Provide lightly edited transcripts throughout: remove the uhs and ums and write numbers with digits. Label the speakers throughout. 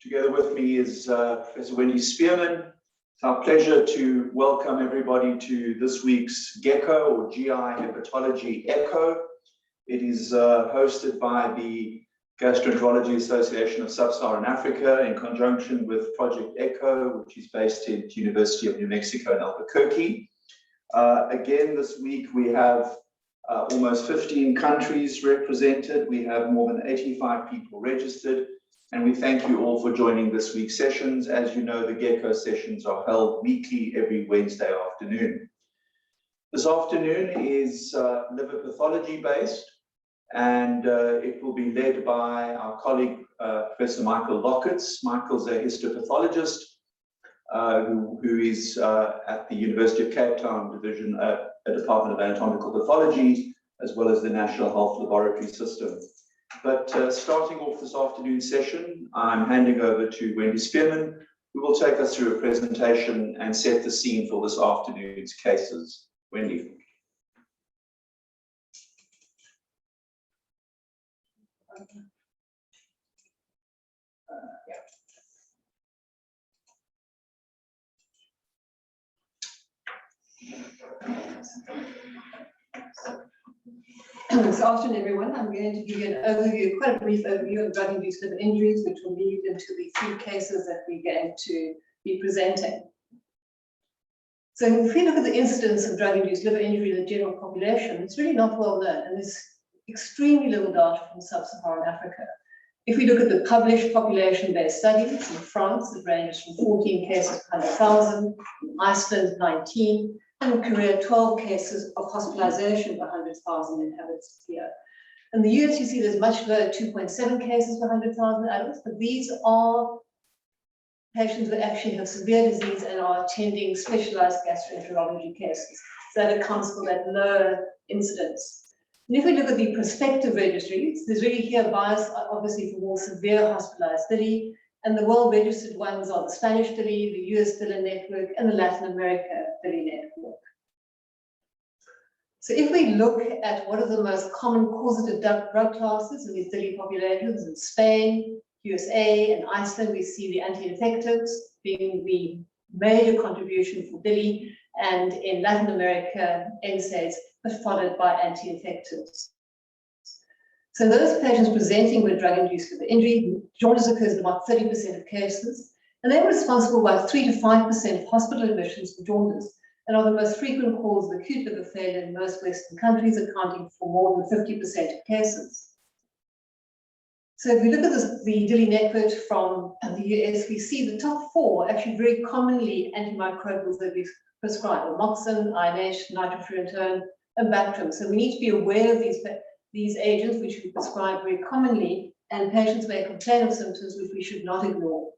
Speaker 1: Together with me is Professor Wendy Spearman. It's our pleasure to welcome everybody to this week's GECO, or GI Hepatology Echo. It is hosted by the Gastroenterology Association of Sub-Saharan Africa in conjunction with Project ECHO, which is based at the University of New Mexico in Albuquerque. Again, this week we have almost 15 countries represented. We have more than 85 people registered, and we thank you all for joining this week's sessions. As you know, the GECO sessions are held weekly every Wednesday afternoon. This afternoon is liver pathology based, and it will be led by our colleague, Professor Michael Lockitts. Michael's a histopathologist who is at the University of Cape Town Division, a Department of Anatomical Pathology, as well as the National Health Laboratory System. But starting off this afternoon session, I'm handing over to Wendy Spearman, who will take us through a presentation and set the scene for this afternoon's cases. Wendy.
Speaker 2: This afternoon, everyone. I'm going to give you an overview, quite a brief overview of drug-induced liver injuries, which will lead into the three cases that we're going to be presenting. So if we look at the incidence of drug-induced liver injury in the general population, it's really not well known, and there's extremely little data from sub-Saharan Africa. If we look at the published population-based studies, in France, it ranges from 14 cases per 100,000, in Iceland, 19, and in Korea, 12 cases of hospitalization per 100,000 inhabitants here. In the US, you see there's much lower, 2.7 cases per 100,000 adults, but these are patients who actually have severe disease and are attending specialized gastroenterology cases. So that accounts for that lower incidence. And if we look at the prospective registries, there's really here bias, obviously, for more severe hospitalized DILI, and the well-registered ones are the Spanish DILI, the US DILI network, and the Latin America DILI network. So if we look at what are the most common causative drug classes in these DILI populations, in Spain, USA, and Iceland, we see the anti-infectives being the major contribution for DILI, and in Latin America, NSAIDs, but followed by anti-infectives. So those patients presenting with drug-induced liver injury, jaundice occurs in about 30% of cases, and they were responsible by 3 to 5% of hospital admissions for jaundice, and are the most frequent cause of acute liver failure in most Western countries, accounting for more than 50% of cases. So if we look at the DILI network from the US, we see the top four actually very commonly antimicrobials that we prescribe: amoxicillin, INH, nitrofurantoin, and Bactrim. So we need to be aware of these agents, which we prescribe very commonly, and patients may complain of symptoms which we should not ignore.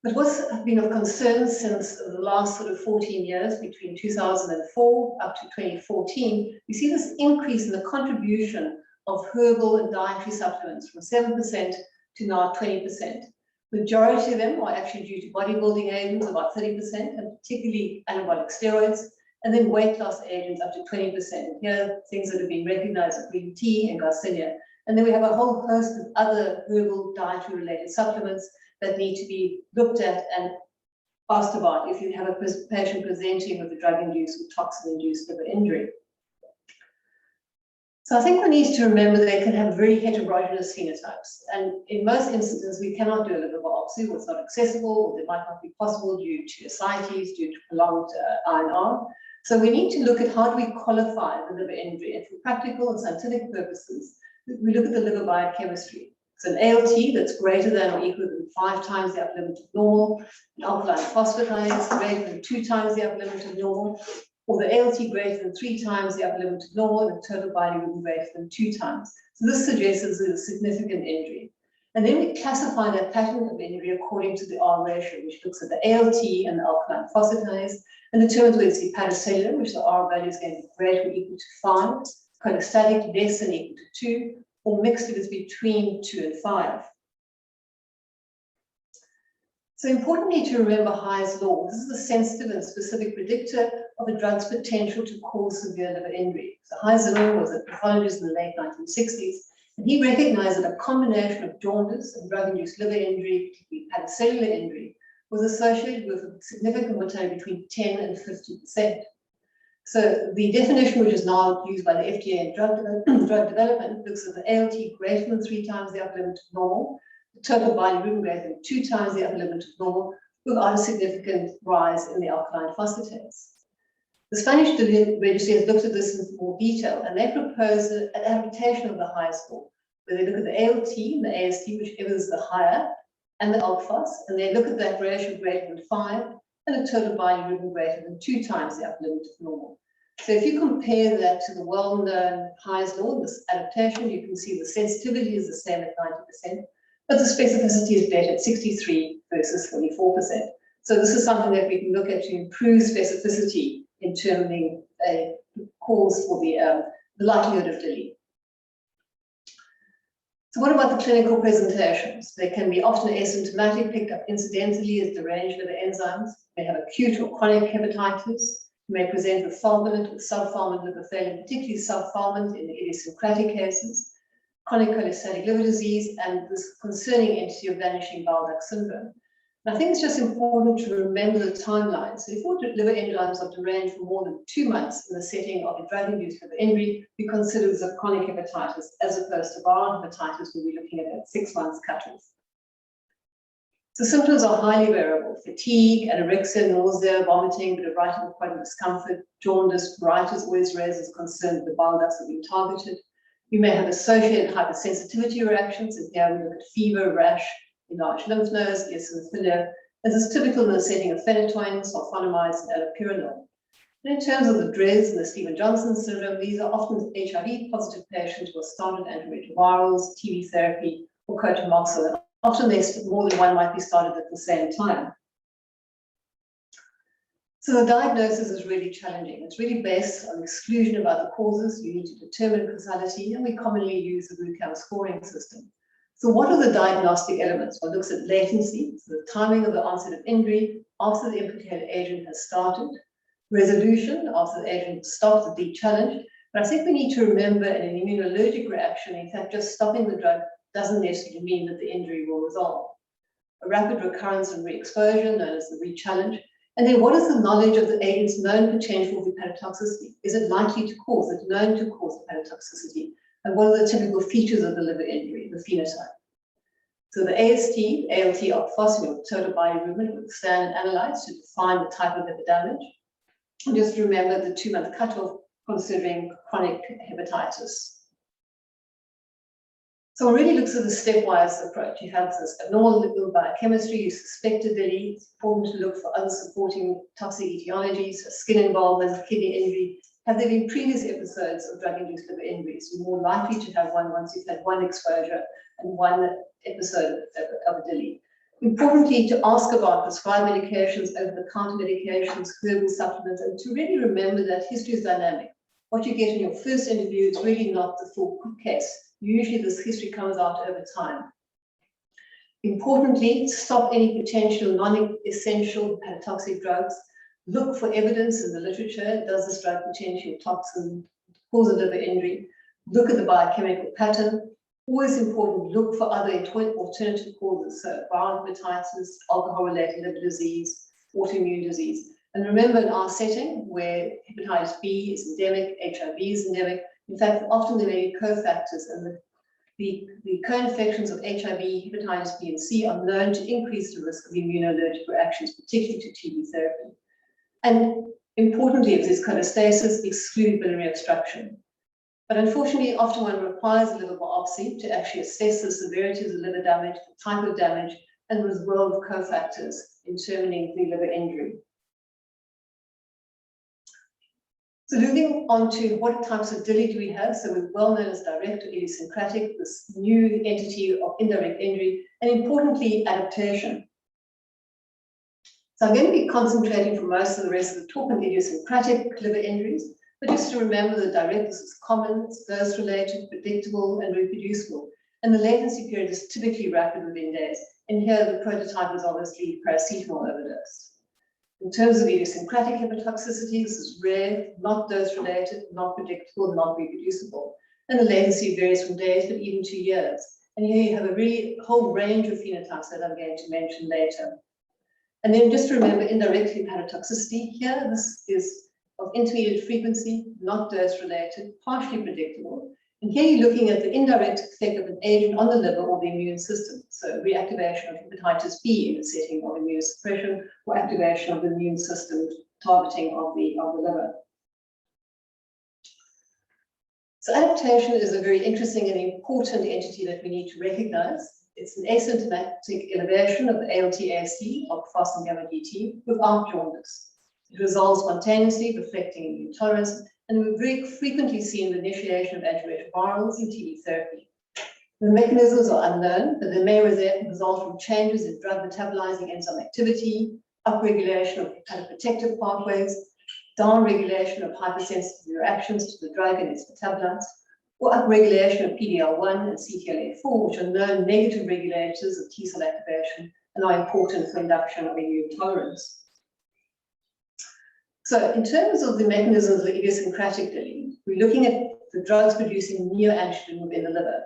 Speaker 2: But what's been of concern since the last sort of 14 years, between 2004 up to 2014, we see this increase in the contribution of herbal and dietary supplements from 7% to now 20%. Majority of them are actually due to bodybuilding agents, about 30%, and particularly anabolic steroids, and then weight loss agents up to 20%. Here, things that have been recognized are green tea and Garcinia. And then we have a whole host of other herbal dietary related supplements that need to be looked at and asked about if you have a patient presenting with a drug-induced or toxin-induced liver injury. So I think we need to remember they can have very heterogeneous phenotypes. And in most instances, we cannot do a liver biopsy, or it's not accessible, or it might not be possible due to ascites, due to prolonged INR. So we need to look at how do we qualify the liver injury. And for practical and scientific purposes, we look at the liver biochemistry. So an ALT that's greater than or equal to 5 times the upper limit of normal, an alkaline phosphatase greater than 2 times the upper limit of normal, or the ALT greater than 3 times the upper limit of normal, and the total bilirubin greater than 2 times. So this suggests there's a significant injury. And then we classify that pattern of injury according to the R ratio, which looks at the ALT and the alkaline phosphatase, and determines whether it's hepatocellular, which the R value is going to be greater or equal to 5, cholestatic less than or equal to 2, or mixed if it's between 2 and 5. So importantly to remember Hy's law. This is a sensitive and specific predictor of a drug's potential to cause severe liver injury. So Hy's law was a pathologist in the late 1960s, And he recognized that a combination of jaundice and drug-induced liver injury, particularly hepatocellular injury, was associated with a significant mortality between 10 and 50%. So the definition, which is now used by the FDA in drug development, looks at the ALT greater than 3 times the upper limit of normal, the total bilirubin greater than 2 times the upper limit of normal, without a significant rise in the alkaline phosphatase. The Spanish registry has looked at this in more detail, and they propose an adaptation of the high score, where they look at the ALT and the AST, whichever is the higher, and the alk-phos, and they look at that ratio greater than 5, and a total bilirubin greater than 2 times the upper limit of normal. So if you compare that to the well-known Hy's law, this adaptation, you can see the sensitivity is the same at 90%, but the specificity is better at 63 versus 44%. So this is something that we can look at to improve specificity in determining a cause for the likelihood of DILI. So what about the clinical presentations? They can be often asymptomatic, picked up incidentally as deranged liver enzymes. They have acute or chronic hepatitis. You may present with fulminant, with subfulminant liver failure, particularly subfulminant in the idiosyncratic cases, chronic cholestatic liver disease, and this concerning entity of vanishing bile duct syndrome. And I think it's just important to remember the timeline. So if your liver enzymes are deranged for more than 2 months in the setting of a drug-induced liver injury, we consider this a chronic hepatitis as opposed to viral hepatitis, where we're looking at that 6 months cutoff. So symptoms are highly variable: fatigue, anorexia, nausea, vomiting, bit of right upper quadrant discomfort, jaundice, pruritus always raises concern that the bile ducts have been targeted. You may have associated hypersensitivity reactions, and here we look at fever, rash, enlarged lymph nodes, eosinophilia. This is typical in the setting of phenytoin, sulfonamides, and allopurinol. And in terms of the DRES and the Stevens-Johnson syndrome, these are often HIV-positive patients who are started antiretrovirals, TB therapy, or cotrimoxazole. Often more than one might be started at the same time. So the diagnosis is really challenging. It's really based on exclusion of other causes. You need to determine causality, and we commonly use the RUCAM scoring system. So what are the diagnostic elements? One looks at latency, so the timing of the onset of injury after the implicated agent has started, resolution after the agent stops the deep challenge. But I think we need to remember in an immunologic reaction, in fact, just stopping the drug doesn't necessarily mean that the injury will resolve. A rapid recurrence and re-exposure, known as the re-challenge. And then what is the knowledge of the agent's known potential for hepatotoxicity? Is it likely to cause, is it known to cause hepatotoxicity? And what are the typical features of the liver injury, the phenotype? So the AST, ALT, alk-phos, total bilirubin, would stand and analyze to define the type of liver damage. And just remember the 2-month cutoff considering chronic hepatitis. So it really looks at the stepwise approach. You have this abnormal liver biochemistry, you suspect a DILI. It's important to look for other supporting toxic etiologies, so skin involvement, kidney injury. Have there been previous episodes of drug-induced liver injuries? You're more likely to have one once you've had one exposure and one episode of a DILI. Importantly, to ask about prescribed medications, over-the-counter medications, herbal supplements, and to really remember that history is dynamic. What you get in your first interview is really not the full case. Usually this history comes out over time. Importantly, stop any potential non-essential hepatotoxic drugs. Look for evidence in the literature. Does this drug potential toxin cause a liver injury? Look at the biochemical pattern. Always important, look for other alternative causes. So viral hepatitis, alcohol-related liver disease, autoimmune disease. And remember, in our setting where hepatitis B is endemic, HIV is endemic, in fact, often there may be cofactors, and the co-infections of HIV, hepatitis B and C are known to increase the risk of immunologic reactions, particularly to TB therapy. And importantly, if there's cholestasis, exclude biliary obstruction. But unfortunately, often one requires a liver biopsy to actually assess the severity of the liver damage, the type of damage, and the role of cofactors in determining the liver injury. So moving on to what types of DILI do we have? So we're well known as direct or idiosyncratic, this new entity of indirect injury, and importantly, adaptation. So I'm going to be concentrating for most of the rest of the talk on idiosyncratic liver injuries, but just to remember that direct is common, it's birth-related, predictable, and reproducible. And the latency period is typically rapid within days. And here the prototype is obviously paracetamol overdose. In terms of idiosyncratic hepatotoxicity, this is rare, not dose-related, not predictable, not reproducible. And the latency varies from days, but even to years. And here you have a really whole range of phenotypes that I'm going to mention later. And then just remember indirect hepatotoxicity here. This is of intermediate frequency, not dose-related, partially predictable. And here you're looking at the indirect effect of an agent on the liver or the immune system. So reactivation of hepatitis B in the setting of immune suppression or activation of the immune system targeting of the liver. So adaptation is a very interesting and important entity that we need to recognize. It's an asymptomatic elevation of the ALT-AST of fasting gamma DT without jaundice. It resolves spontaneously, reflecting immune tolerance, and we very frequently see the initiation of antiretrovirals in TB therapy. The mechanisms are unknown, but they may result from changes in drug metabolizing enzyme activity, upregulation of hepatoprotective pathways, downregulation of hypersensitive reactions to the drug and its metabolites, or upregulation of PD-L1 and CTLA-4, which are known negative regulators of T cell activation and are important for induction of immune tolerance. So in terms of the mechanisms of idiosyncratic DILI, we're looking at the drugs producing neoantigen within the liver.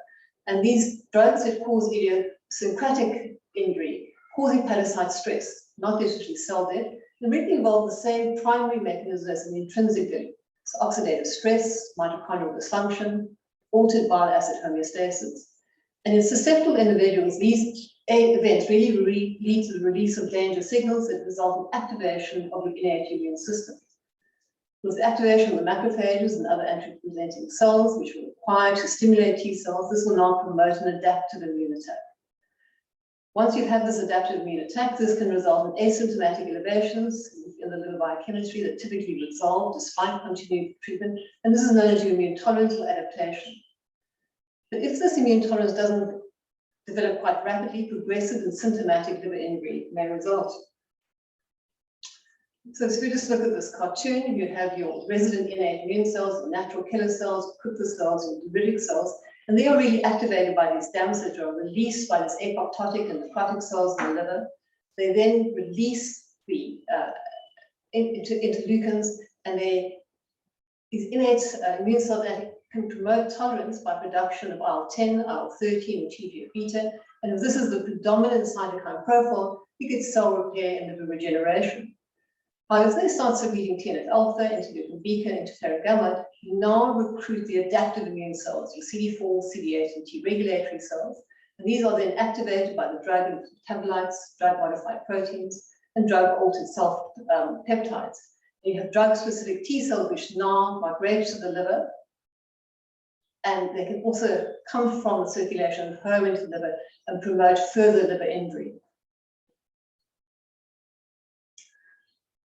Speaker 2: And these drugs that cause idiosyncratic injury cause hepatocyte stress, not necessarily cell death, and really involve the same primary mechanism as an intrinsic DILI. So oxidative stress, mitochondrial dysfunction, altered bile acid homeostasis. And in susceptible individuals, these events really lead to the release of danger signals that result in activation of the innate immune system. With the activation of the macrophages and other antigen-presenting cells, which are required to stimulate T cells, this will now promote an adaptive immune attack. Once you have this adaptive immune attack, this can result in asymptomatic elevations in the liver biochemistry that typically resolve despite continued treatment, and this is known as immune tolerance or adaptation. But if this immune tolerance doesn't develop quite rapidly, progressive and symptomatic liver injury may result. So if we just look at this cartoon, you have your resident innate immune cells, the natural killer cells, Kupffer cells, and dendritic cells, and they are really activated by these dams that are released by these apoptotic and necrotic cells in the liver. They then release the interleukins, and these innate immune cells can promote tolerance by production of IL-10, IL-13, and TGF-beta. And if this is the predominant cytokine profile, you get cell repair and liver regeneration. If they start secreting TNF-alpha, interleukin beta, interferon gamma, you now recruit the adaptive immune cells, your CD4, CD8, and T regulatory cells. And these are then activated by the drug and metabolites, drug-modified proteins, and drug-altered cell peptides. You have drug-specific T cells which now migrate to the liver, and they can also come from the circulation home into the liver and promote further liver injury.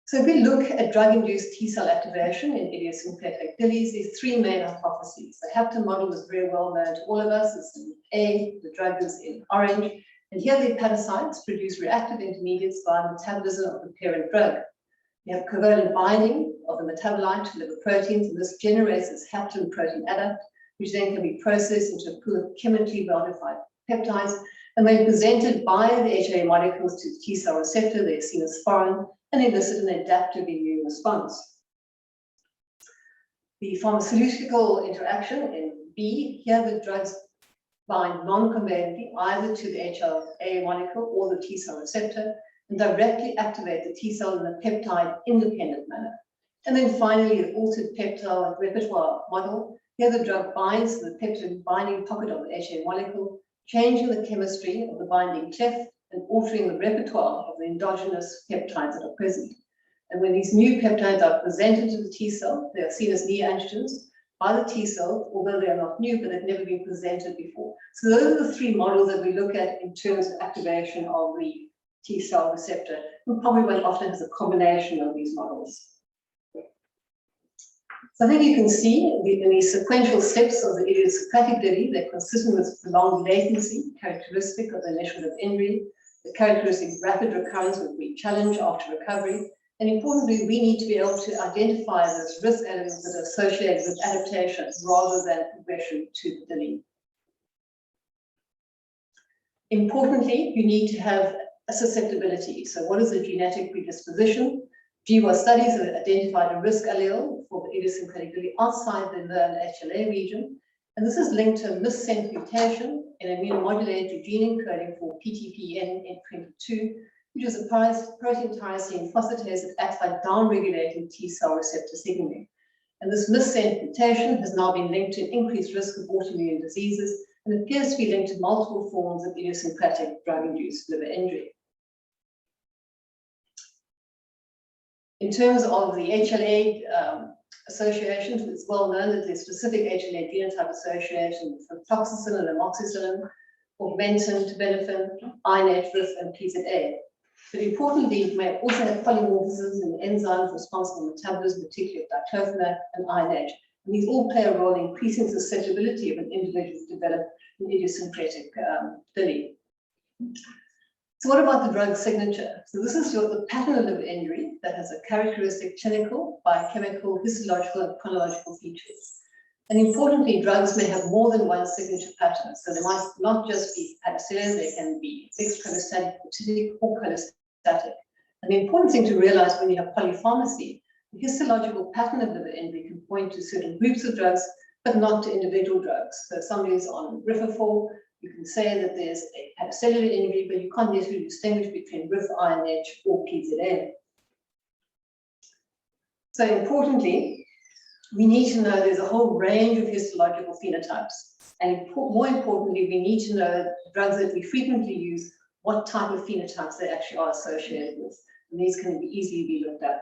Speaker 2: So if we look at drug-induced T cell activation in idiosyncratic DILIs, there's three main hypotheses. The Hampton model is very well known to all of us. It's in A, the drug is in orange, and here the hepatocytes produce reactive intermediates via metabolism of the parent drug. You have covalent binding of the metabolite to liver proteins, and this generates this hapten protein adduct, which then can be processed into a pool of chemically modified peptides. And when presented by the HLA molecules to the T cell receptor, they're seen as foreign and elicit an adaptive immune response. The pharmaceutical interaction in B, here the drugs bind non-covalently either to the HLA molecule or the T cell receptor and directly activate the T cell in a peptide-independent manner. And then finally, the altered peptide repertoire model. Here the drug binds to the peptide binding pocket of the HA molecule, changing the chemistry of the binding cleft and altering the repertoire of the endogenous peptides that are present. And when these new peptides are presented to the T cell, they are seen as neoantigens by the T cell, although they are not new, but they've never been presented before. So those are the three models that we look at in terms of activation of the T cell receptor. And probably one often has a combination of these models. So I think you can see in these sequential steps of the idiosyncratic DILI, they're consistent with prolonged latency, characteristic of the initial liver injury, the characteristic rapid recurrence with re-challenge after recovery, and importantly, we need to be able to identify those risk elements that are associated with adaptation rather than progression to the DILI. Importantly, you need to have a susceptibility. So what is the genetic predisposition? GWAS studies have identified a risk allele for the idiosyncratic DILI outside the learned HLA region, And this is linked to a missense mutation in immunomodulatory gene encoding for PTPN-N22, which is a protein tyrosine phosphatase that acts by downregulating T cell receptor signaling. And this missense mutation has now been linked to an increased risk of autoimmune diseases and appears to be linked to multiple forms of idiosyncratic drug-induced liver injury. In terms of the HLA associations, it's well known that there's specific HLA genotype association for toxicillin and amoxicillin, augmentin, terbinafine, INH, RIF, and PZA. But importantly, you may also have polymorphisms in enzymes responsible for metabolism, particularly of diclofenac and INH. And these all play a role in increasing susceptibility of an individual to develop an idiosyncratic DILI. So what about the drug signature? So this is the pattern of liver injury that has a characteristic clinical, biochemical, histological, and chronological features. And importantly, drugs may have more than one signature pattern. So they might not just be hepatocellular, they can be mixed cholestatic, acidic, or cholestatic. And the important thing to realize when you have polypharmacy, the histological pattern of liver injury can point to certain groups of drugs, but not to individual drugs. So if somebody is on Rifafor, you can say that there's a hepatocellular injury, but you can't necessarily distinguish between RIF, INH, or PZA. So importantly, we need to know there's a whole range of histological phenotypes. And more importantly, we need to know drugs that we frequently use, what type of phenotypes they actually are associated with. And these can easily be looked at.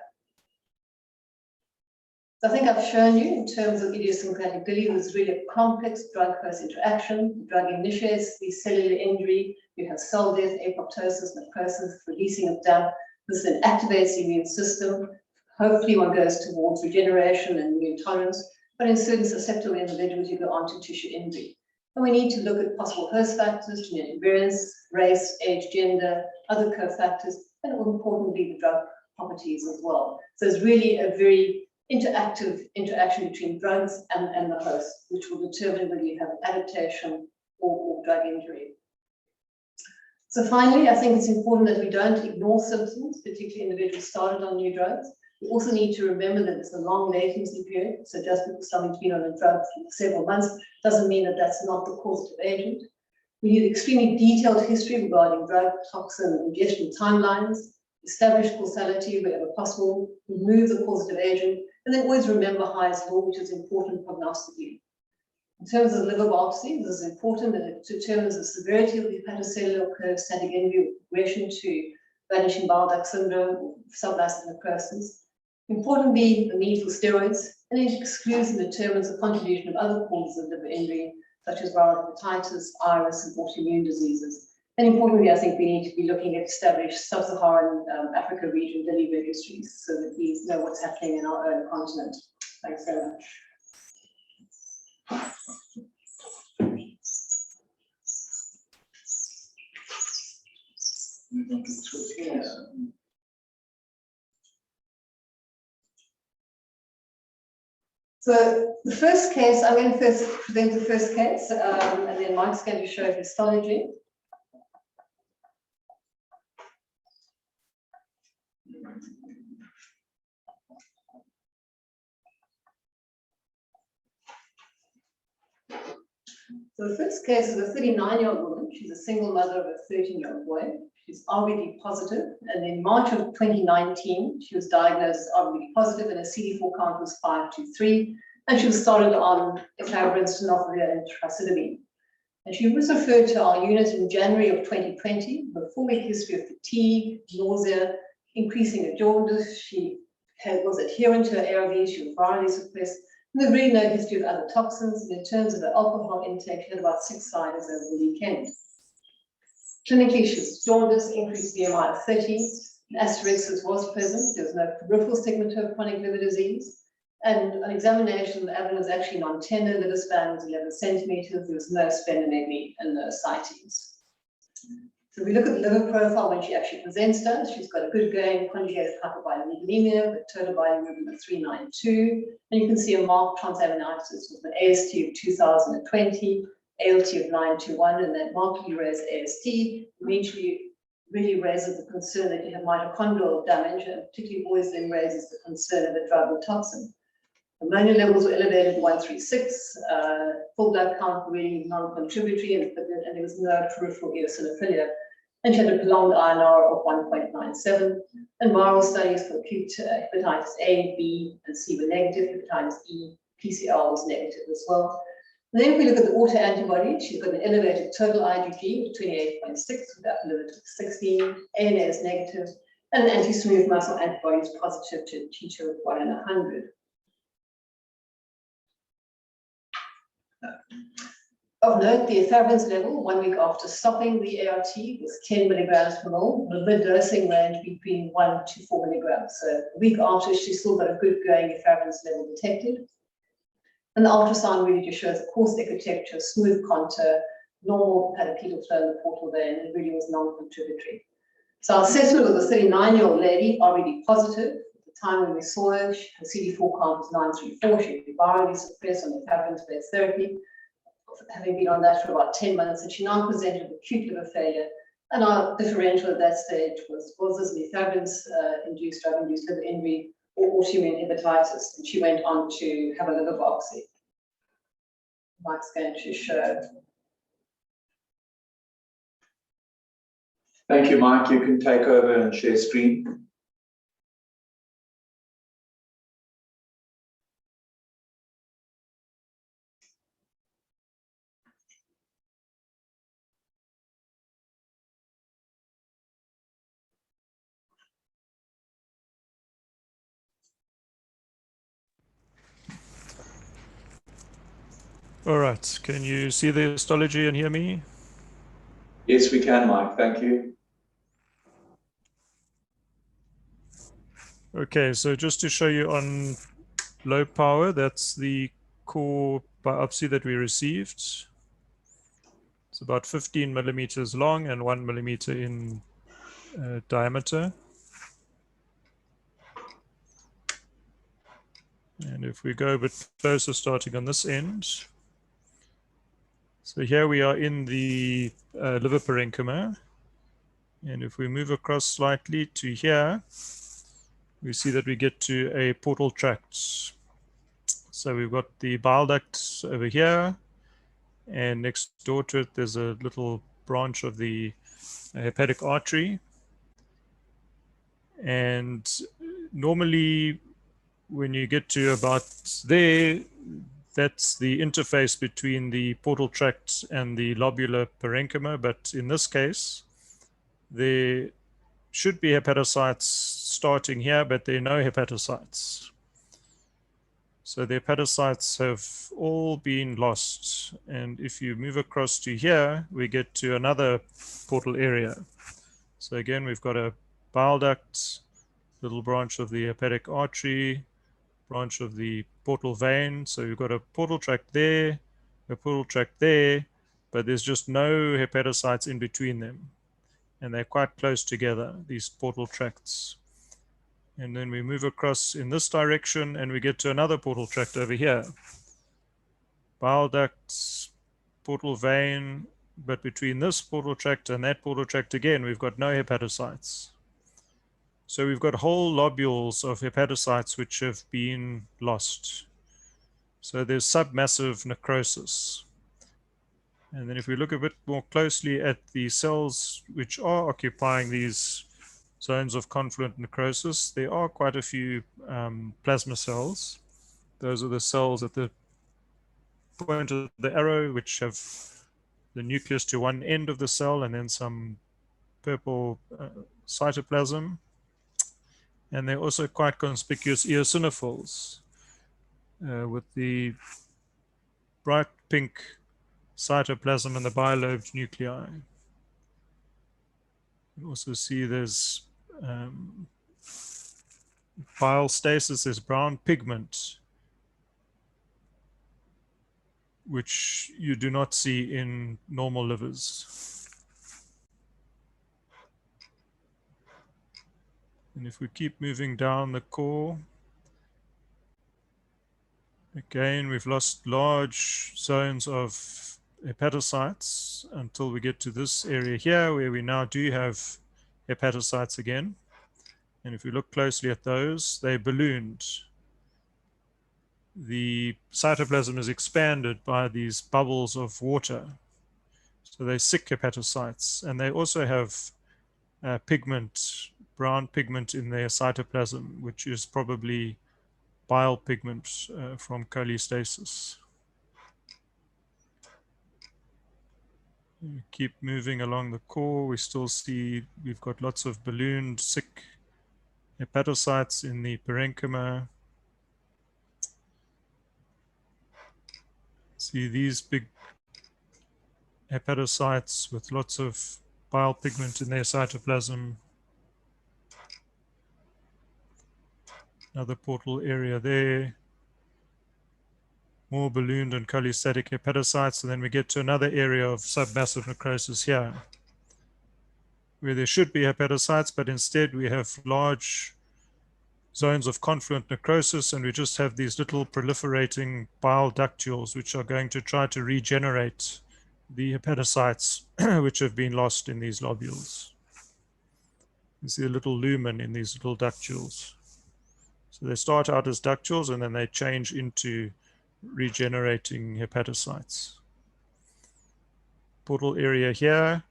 Speaker 2: So I think I've shown you in terms of idiosyncratic DILI, there's really a complex drug-host interaction. The drug initiates the cellular injury. You have cell death, apoptosis, necrosis, releasing of damp. This then activates the immune system. Hopefully one goes towards regeneration and immune tolerance, but in certain susceptible individuals, you go on to tissue injury. And we need to look at possible host factors, genetic variance, race, age, gender, other cofactors, and more importantly, the drug properties as well. So it's really a very interactive interaction between drugs and the host, which will determine whether you have an adaptation or drug injury. So finally, I think it's important that we don't ignore symptoms, particularly individuals started on new drugs. We also need to remember that it's a long latency period. So just because somebody's been on a drug for several months doesn't mean that that's not the causative agent. We need extremely detailed history regarding drug, toxin, and ingestion timelines, establish causality wherever possible, remove the causative agent, and then always remember Hy's law, which is important prognostically. In terms of liver biopsy, this is important that it determines the severity of the hepatocellular cholestatic injury or progression to vanishing bile duct syndrome or subacid necrosis. Importantly, the need for steroids, and it excludes and determines the contribution of other causes of liver injury, such as viral hepatitis, iris, and autoimmune diseases. And importantly, I think we need to be looking at established sub-Saharan Africa region DILI registries so that we know what's happening in our own continent. Thanks very much. So the first case, I'm going to first present the first case, and then Mike's going to show histology. So the first case is a 39-year-old woman. She's a single mother of a 13-year-old boy. She's RBD positive, and in March of 2019, she was diagnosed as RBD positive, and her CD4 count was 523, and she was started on efavirenz, tenofovir, and tricidamine. And she was referred to our unit in January of 2020 with a 4-week history of fatigue, nausea, increasing jaundice. She was adherent to her ARVs. She was virally suppressed. And there's really no history of other toxins. And in terms of her alcohol intake, she had about 6 ciders over the weekend. Clinically, she was jaundice, increased BMI of 30, asterixis was present. There was no peripheral stigmata of chronic liver disease. And on examination, the abdomen was actually non-tender, liver span was 11 centimeters, there was no splenomegaly and no ascites. So we look at the liver profile when she actually presents to us. She's got a good going conjugated hypobilirubinemia with total bilirubin of 392. And you can see a marked transaminitis with an AST of 2020, ALT of 921, and that markedly raised AST eventually really raises the concern that you have mitochondrial damage, and particularly always then raises the concern of a drug or toxin. Ammonia levels were elevated 136, full blood count really non-contributory, and there was no peripheral eosinophilia. And she had a prolonged INR of 1.97. And viral studies for acute hepatitis A, B, and C were negative. Hepatitis E, PCR was negative as well. And then if we look at the autoantibody, she's got an elevated total IgG of 28.6 with upper limit of 16, ANA is negative, and anti-smooth muscle antibodies positive to T2 of 1 in 100. Of note, the efavirenz level 1 week after stopping the ART was 10 milligrams per mole, with a dosing range between 1 to 4 milligrams. So a week after, she still got a good going efavirenz level detected. And the ultrasound really just shows a coarse architecture, smooth contour, normal hepatopetal flow in the portal vein, and it really was non-contributory. So our assessment was a 39-year-old lady, already positive. At the time when we saw her, her CD4 count was 934. She had been virally suppressed on efavirenz-based therapy, having been on that for about 10 months, and she now presented with acute liver failure. And our differential at that stage was this an efavirenz-induced, drug-induced liver injury or autoimmune hepatitis? And she went on to have a liver biopsy. Mike's going to show.
Speaker 1: Thank you, Mike. You can take over and share screen.
Speaker 3: All right, can you see the histology and hear me?
Speaker 1: Yes, we can, Mike. Thank you.
Speaker 3: Okay, so just to show you on low power, that's the core biopsy that we received. It's about 15 millimeters long and 1 millimeter in diameter. And if we go a bit closer, starting on this end. So here we are in the liver parenchyma. And if we move across slightly to here, we see that we get to a portal tract. So we've got the bile duct over here, and next door to it, there's a little branch of the hepatic artery. And normally, when you get to about there, that's the interface between the portal tract and the lobular parenchyma. But in this case, there should be hepatocytes starting here, but there are no hepatocytes. So the hepatocytes have all been lost. And if you move across to here, we get to another portal area. So again, we've got a bile duct, little branch of the hepatic artery, branch of the portal vein. So you've got a portal tract there, a portal tract there, but there's just no hepatocytes in between them. And they're quite close together, these portal tracts. And then we move across in this direction and we get to another portal tract over here. Bile ducts, portal vein, but between this portal tract and that portal tract again, we've got no hepatocytes. So we've got whole lobules of hepatocytes which have been lost. So there's submassive necrosis. And then if we look a bit more closely at the cells which are occupying these zones of confluent necrosis, there are quite a few plasma cells. Those are the cells at the point of the arrow which have the nucleus to one end of the cell and then some purple cytoplasm. And they're also quite conspicuous eosinophils with the bright pink cytoplasm and the bilobed nuclei. You also see there's bile stasis, there's brown pigment, which you do not see in normal livers. And if we keep moving down the core, again, we've lost large zones of hepatocytes until we get to this area here where we now do have hepatocytes again. And if we look closely at those, they ballooned. the cytoplasm is expanded by these bubbles of water. So they're sick hepatocytes, and they also have pigment, brown pigment in their cytoplasm, which is probably bile pigment from cholestasis. Keep moving along the core. We still see we've got lots of ballooned sick hepatocytes in the parenchyma. See these big hepatocytes with lots of bile pigment in their cytoplasm. Another portal area there. More ballooned and cholestatic hepatocytes, and then we get to another area of submassive necrosis here, where there should be hepatocytes, but instead we have large zones of confluent necrosis, and we just have these little proliferating bile ductules, which are going to try to regenerate the hepatocytes which have been lost in these lobules. You see a little lumen in these little ductules. So they start out as ductules, and then they change into regenerating hepatocytes. Portal area here,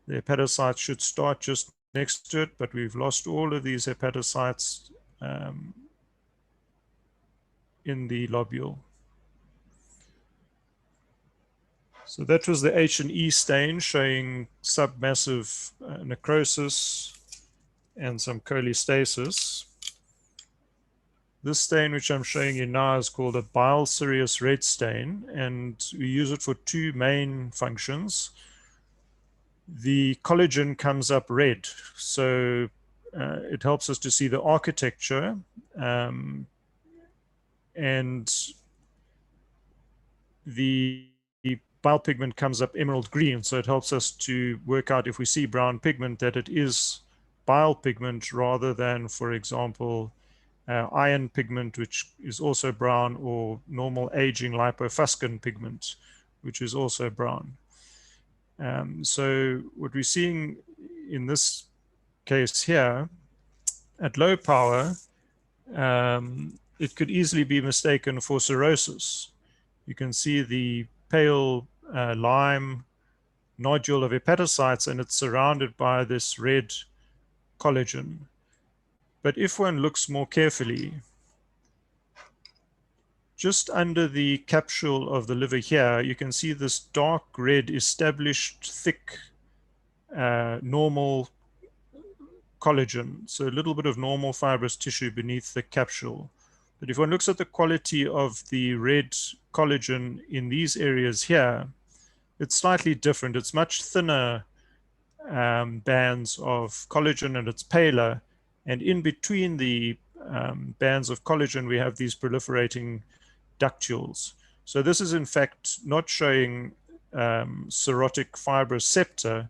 Speaker 3: the hepatocytes should start just next to it, but we've lost all of these hepatocytes in the lobule. So that was the H&E stain showing submassive necrosis and some cholestasis. This stain, which I'm showing you now, is called a bile cereus red stain, and we use it for two main functions. The collagen comes up red, so it helps us to see the architecture, and the bile pigment comes up emerald green, so it helps us to work out if we see brown pigment that it is bile pigment rather than, for example, iron pigment, which is also brown, or normal aging lipofuscin pigment, which is also brown. So what we're seeing in this case here, at low power, it could easily be mistaken for cirrhosis. You can see the pale lime nodule of hepatocytes, and it's surrounded by this red collagen. But if one looks more carefully, just under the capsule of the liver here, you can see this dark red established thick normal collagen. So a little bit of normal fibrous tissue beneath the capsule. But if one looks at the quality of the red collagen in these areas here, it's slightly different. It's much thinner bands of collagen, and it's paler. And in between the bands of collagen, we have these proliferating ductules. So this is in fact not showing serotic fibrous septa,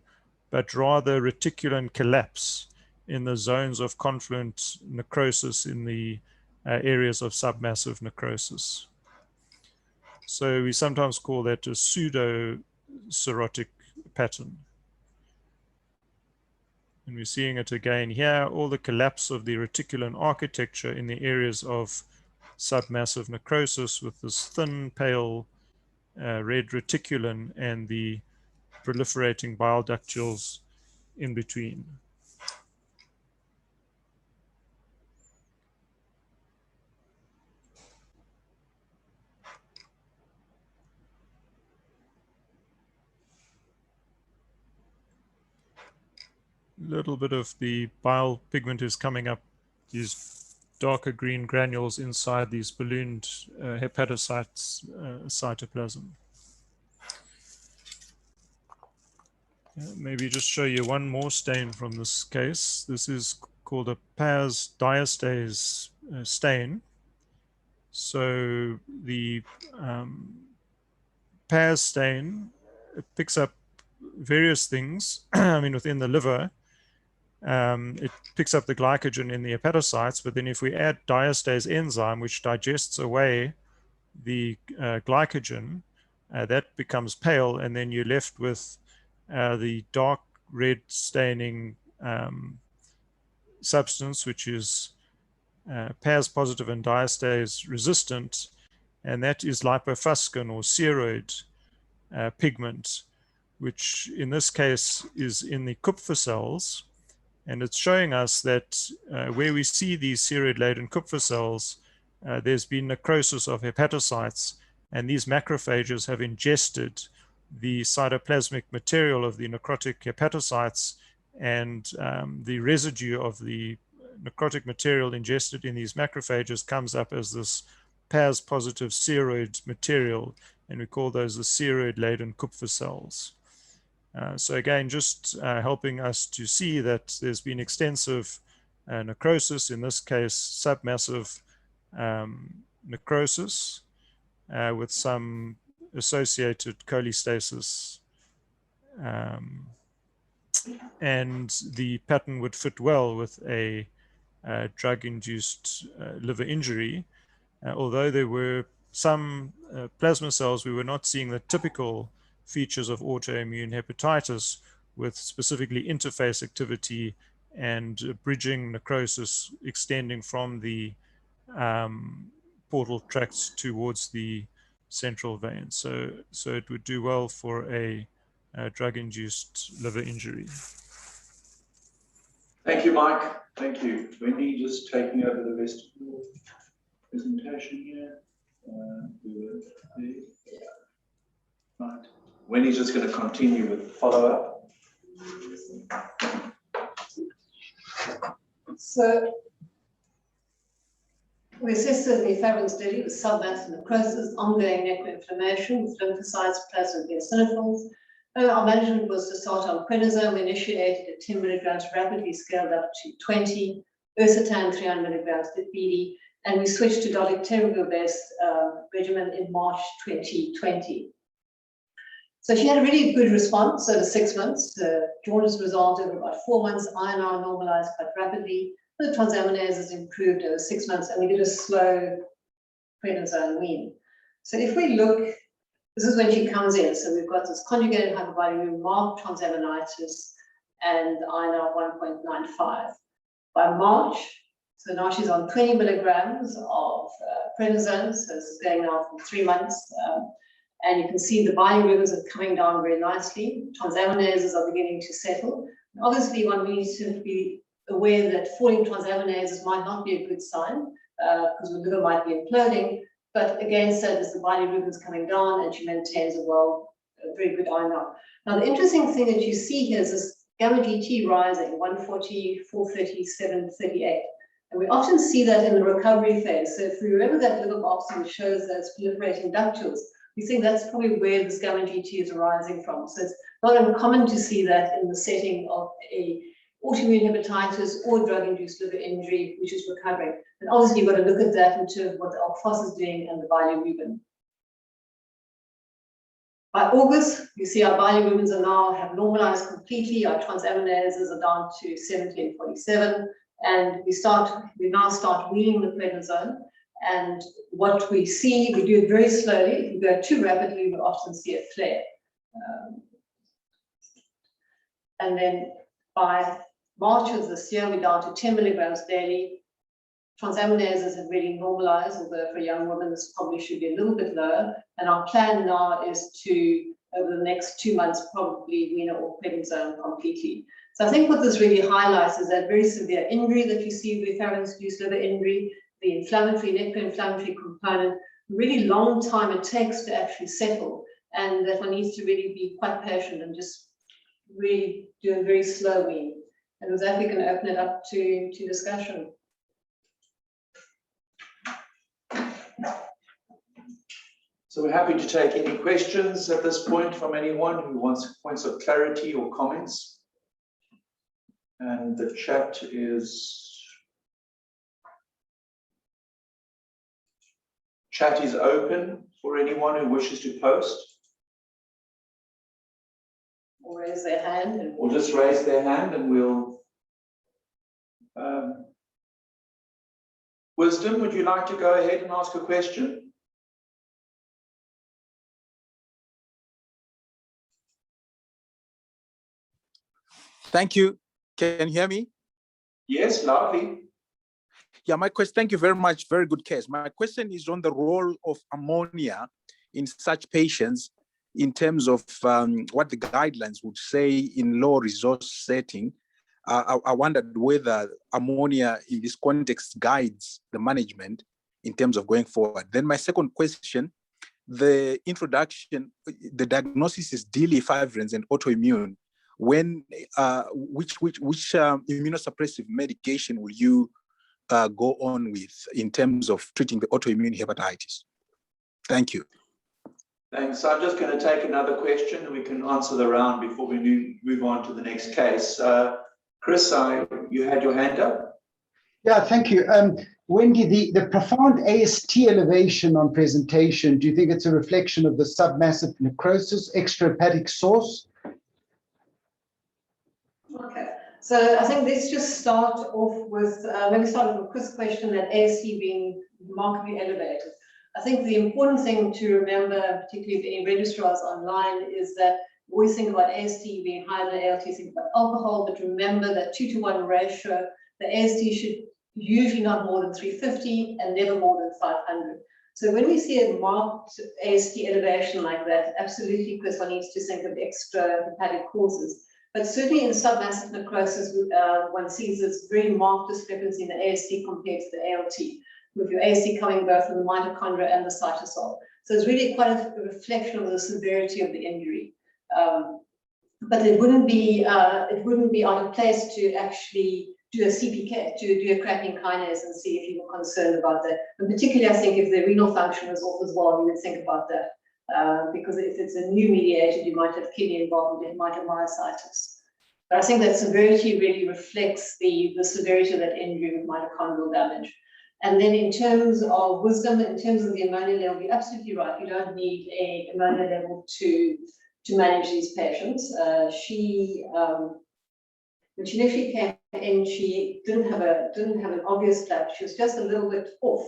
Speaker 3: but rather reticular collapse in the zones of confluent necrosis in the areas of submassive necrosis. So we sometimes call that a pseudo serotic pattern. And we're seeing it again here, all the collapse of the reticular architecture in the areas of submassive necrosis with this thin, pale red reticulin and the proliferating bile ductules in between. A little bit of the bile pigment is coming up, these darker green granules inside these ballooned hepatocytes cytoplasm. Maybe just show you one more stain from this case. This is called a Pears diastase stain. So the Pears stain picks up various things, I mean, within the liver. It picks up the glycogen in the hepatocytes, but then if we add diastase enzyme, which digests away the glycogen, that becomes pale, and then you're left with the dark red staining substance, which is Pears positive and diastase resistant, and that is lipofuscin or ceroid pigment, which in this case is in the Kupfer cells. And it's showing us that where we see these ceroid-laden Kupfer cells, there's been necrosis of hepatocytes, and these macrophages have ingested the cytoplasmic material of the necrotic hepatocytes, and the residue of the necrotic material ingested in these macrophages comes up as this Pears positive ceroid material, and we call those the ceroid-laden Kupfer cells. So again, just helping us to see that there's been extensive necrosis, in this case submassive necrosis with some associated cholestasis, and the pattern would fit well with a drug-induced liver injury. Although there were some plasma cells, we were not seeing the typical features of autoimmune hepatitis with specifically interface activity and bridging necrosis extending from the portal tracts towards the central vein. So it would do well for a drug-induced liver injury.
Speaker 1: Thank you, Mike. Thank you. Wendy, just taking over the rest of the presentation here. Right. Wendy's just going to continue with the follow-up.
Speaker 2: So we assessed the efavirenz study with submassive necrosis, ongoing necroinflammation with lymphocytes, plasma eosinophils. Our management was to start on prednisone. We initiated at 10 milligrams, rapidly scaled up to 20, ursotan 300 milligrams, BD, and we switched to dolutegravir-based regimen in March 2020. So she had a really good response over 6 months. The jaundice resolved over about 4 months. INR normalized quite rapidly. The transaminases improved over 6 months, and we did a slow prednisone wean. So if we look, this is when she comes in. So we've got this conjugated hypovolumic, marked transaminitis, and INR 1.95. By March, so now she's on 20 milligrams of prednisone. So this is going now for 3 months. And you can see the bilirubins are coming down very nicely. Transaminases are beginning to settle. And obviously, one needs to be aware that falling transaminases might not be a good sign because the liver might be imploding. But against that is the bilirubins coming down, and she maintains a very good INR. Now, the interesting thing that you see here is this gamma GT rising, 140, 430, 738. And we often see that in the recovery phase. So if we remember that liver biopsy which shows those proliferating ductules, we think that's probably where this gamma GT is arising from. So it's not uncommon to see that in the setting of a autoimmune hepatitis or drug-induced liver injury, which is recovering. And obviously, you've got to look at that in terms of what the alphos is doing and the bilirubin. By August, you see our bilirubins are now have normalized completely. Our transaminases are down to 1747, and we now start weaning the prednisone. And what we see, we do it very slowly. If you go too rapidly, we often see a flare. And then by March of this year, we're down to 10 milligrams daily. Transaminases have really normalized, although for a young woman, this probably should be a little bit lower. And our plan now is to, over the next 2 months, probably wean off prednisone completely. So I think what this really highlights is that very severe injury that you see with efavirenz-induced liver injury, the inflammatory, necroinflammatory component, really long time it takes to actually settle, and that one needs to really be quite patient and just really do a very slow wean. And with that, we can open it up to discussion.
Speaker 1: So we're happy to take any questions at this point from anyone who wants points of clarity or comments. And the chat is open for anyone who wishes to post.
Speaker 2: Or raise their hand.
Speaker 1: Or just raise their hand and we'll... Wisdom, would you like to go ahead and ask a question?
Speaker 4: Thank you. Can you hear me?
Speaker 1: Yes, loudly.
Speaker 4: Yeah, my question, thank you very much. Very good case. My question is on the role of ammonia in such patients in terms of what the guidelines would say in low resource setting. I wondered whether ammonia in this context guides the management in terms of going forward. Then my second question, the introduction, the diagnosis is DL5 and autoimmune. When, which immunosuppressive medication will you go on with in terms of treating the autoimmune hepatitis? Thank you.
Speaker 1: Thanks. I'm just going to take another question and we can answer the round before we move on to the next case. Chris, you had your hand up?
Speaker 5: Yeah, thank you. Wendy, the profound AST elevation on presentation, do you think it's a reflection of the submassive necrosis, extrahepatic source?
Speaker 2: Okay, so I think let's just start off with, maybe start with Chris' question that AST being remarkably elevated. I think the important thing to remember, particularly if any registrars online, is that we always think about AST being higher than ALT, think about alcohol, but remember that 2-to-1 ratio, the AST should usually not more than 350 and never more than 500. So when we see a marked AST elevation like that, absolutely, because one needs to think of extra hepatic causes. But certainly in submassive necrosis, one sees this very marked discrepancy in the AST compared to the ALT, with your AST coming both from the mitochondria and the cytosol. So it's really quite a reflection of the severity of the injury. But it wouldn't be out of place to actually do a CPK, to do a creatine kinase and see if you were concerned about that. And particularly, I think if the renal function is off as well, you would think about that. Because if it's a new mediated, you might have kidney involvement, you might have myositis. But I think that severity really reflects the severity of that injury with mitochondrial damage. And then in terms of wisdom, in terms of the ammonia level, you're absolutely right. You don't need an ammonia level to manage these patients. When she initially came in, she didn't have an obvious flap. She was just a little bit off.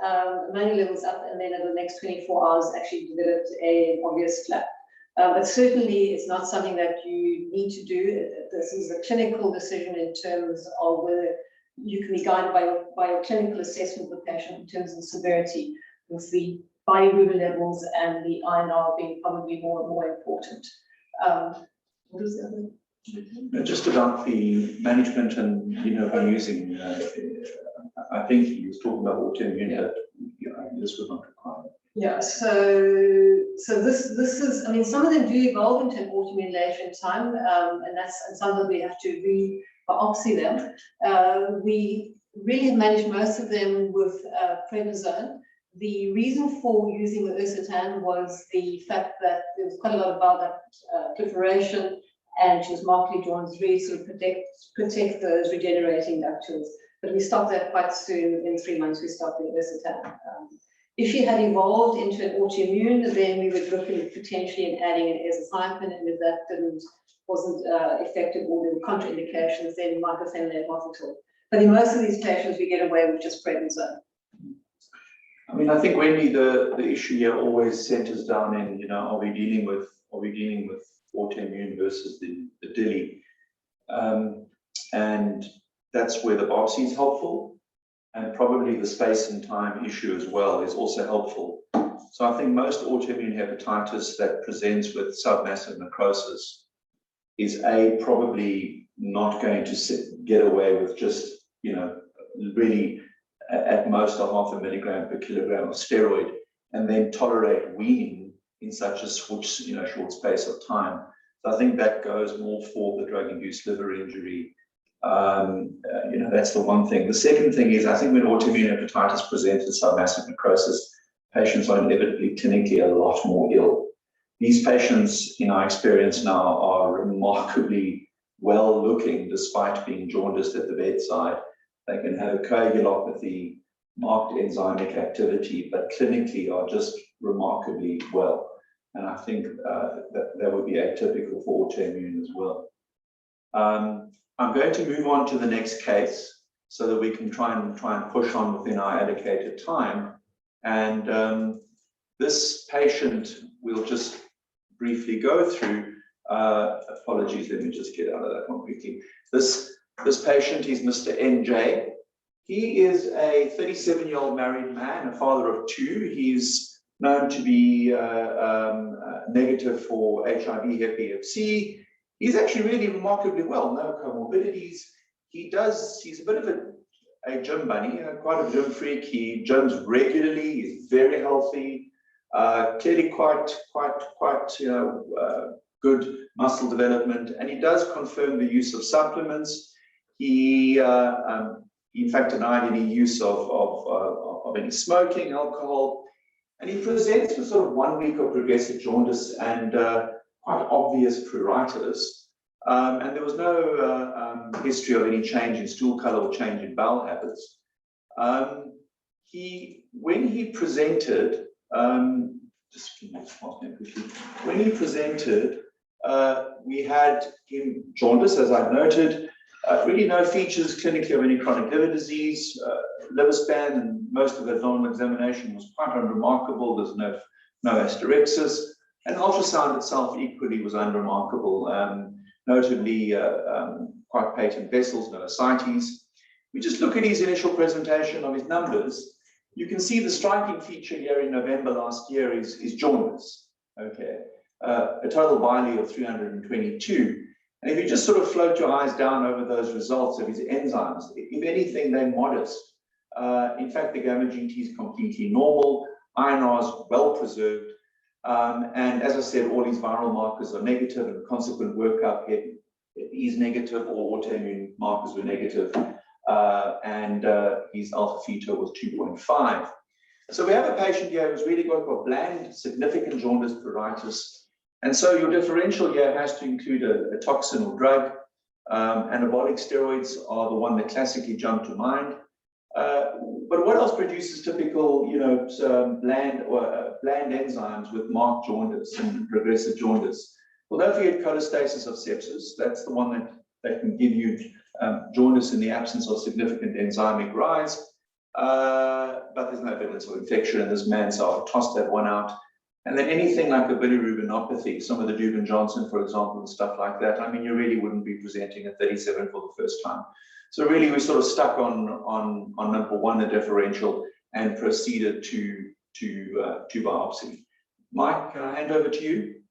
Speaker 2: Ammonia levels up, and then in the next 24 hours actually developed an obvious flap. But certainly it's not something that you need to do. This is a clinical decision in terms of whether you can be guided by your clinical assessment of the patient in terms of severity, with the bilirubin levels and the INR being probably more important. What was the other?
Speaker 1: Just about the management and, by using, I think he was talking about autoimmune, but this was not required.
Speaker 2: Yeah, so this is, I mean, some of them do evolve into an autoimmune later in time, and some of them we have to re-biopsy them. We really have managed most of them with prednisone. The reason for using the ursotan was the fact that there was quite a lot of bile duct proliferation, and she was markedly drawn to really sort of protect those regenerating ductules. But we stopped that quite soon. In 3 months, we stopped the ursotan. If she had evolved into an autoimmune, then we would look at potentially in adding an azathioprine, and if that wasn't effective or there were contraindications, then mycophenolate mofetil. But in most of these patients, we get away with just prednisone.
Speaker 1: I mean, I think, Wendy, the issue here always centers down in, are we dealing with autoimmune versus the DILI? And that's where the biopsy is helpful. And probably the space and time issue as well is also helpful. So I think most autoimmune hepatitis that presents with submassive necrosis is probably not going to get away with just, really at most 0.5 milligram per kilogram of steroid, and then tolerate weaning in such a short space of time. So I think that goes more for the drug-induced liver injury. That's the one thing. The second thing is, I think when autoimmune hepatitis presents with submassive necrosis, patients are inevitably clinically a lot more ill. These patients, in our experience now, are remarkably well looking despite being jaundiced at the bedside. They can have a coagulopathy, marked enzymic activity, but clinically are just remarkably well. And I think that would be atypical for autoimmune as well. I'm going to move on to the next case so that we can try and push on within our allocated time. And this patient we'll just briefly go through. Apologies, let me just get out of that one quickly. This patient is Mr. NJ. He is a 37-year-old married man, a father of two. He's known to be negative for HIV, Hep C. He's actually really remarkably well, no comorbidities. He's a bit of a gym bunny, quite a gym freak. He gyms regularly, he's very healthy, clearly quite good muscle development, and he does confirm the use of supplements. He in fact denied any use of any smoking, alcohol, and he presents with sort of 1 week of progressive jaundice and quite obvious pruritus. And there was no history of any change in stool color or change in bowel habits. When he presented, we had him jaundice, as I noted, really no features clinically of any chronic liver disease. Liver span and most of the abdominal examination was quite unremarkable. There's no hysterexis, and ultrasound itself equally was unremarkable. Notably, quite patent vessels, no ascites. We just look at his initial presentation of his numbers. You can see the striking feature here in November last year is jaundice. Okay, a total Bile of 322. And if you just sort of float your eyes down over those results of his enzymes, if anything, they're modest. In fact, the gamma GT is completely normal. INR is well preserved. And as I said, all these viral markers are negative, and consequent workup is negative, or autoimmune markers were negative. And his alpha feta was 2.5. So we have a patient here who's really got bland, significant jaundice pruritus. And so your differential here has to include a toxin or drug. Anabolic steroids are the one that classically jump to mind. But what else produces typical, bland enzymes with marked jaundice and progressive jaundice? Well, don't forget cholestasis of sepsis. That's the one that can give you jaundice in the absence of significant enzymic rise. But there's no evidence of infection in this man, so I'll toss that one out. And then anything like a bilirubinopathy, some of the Dubin-Johnson, for example, and stuff like that, I mean, you really wouldn't be presenting at 37 for the first time. So really, we sort of stuck on number one, the differential, and proceeded to biopsy. Mike, can I hand over to you?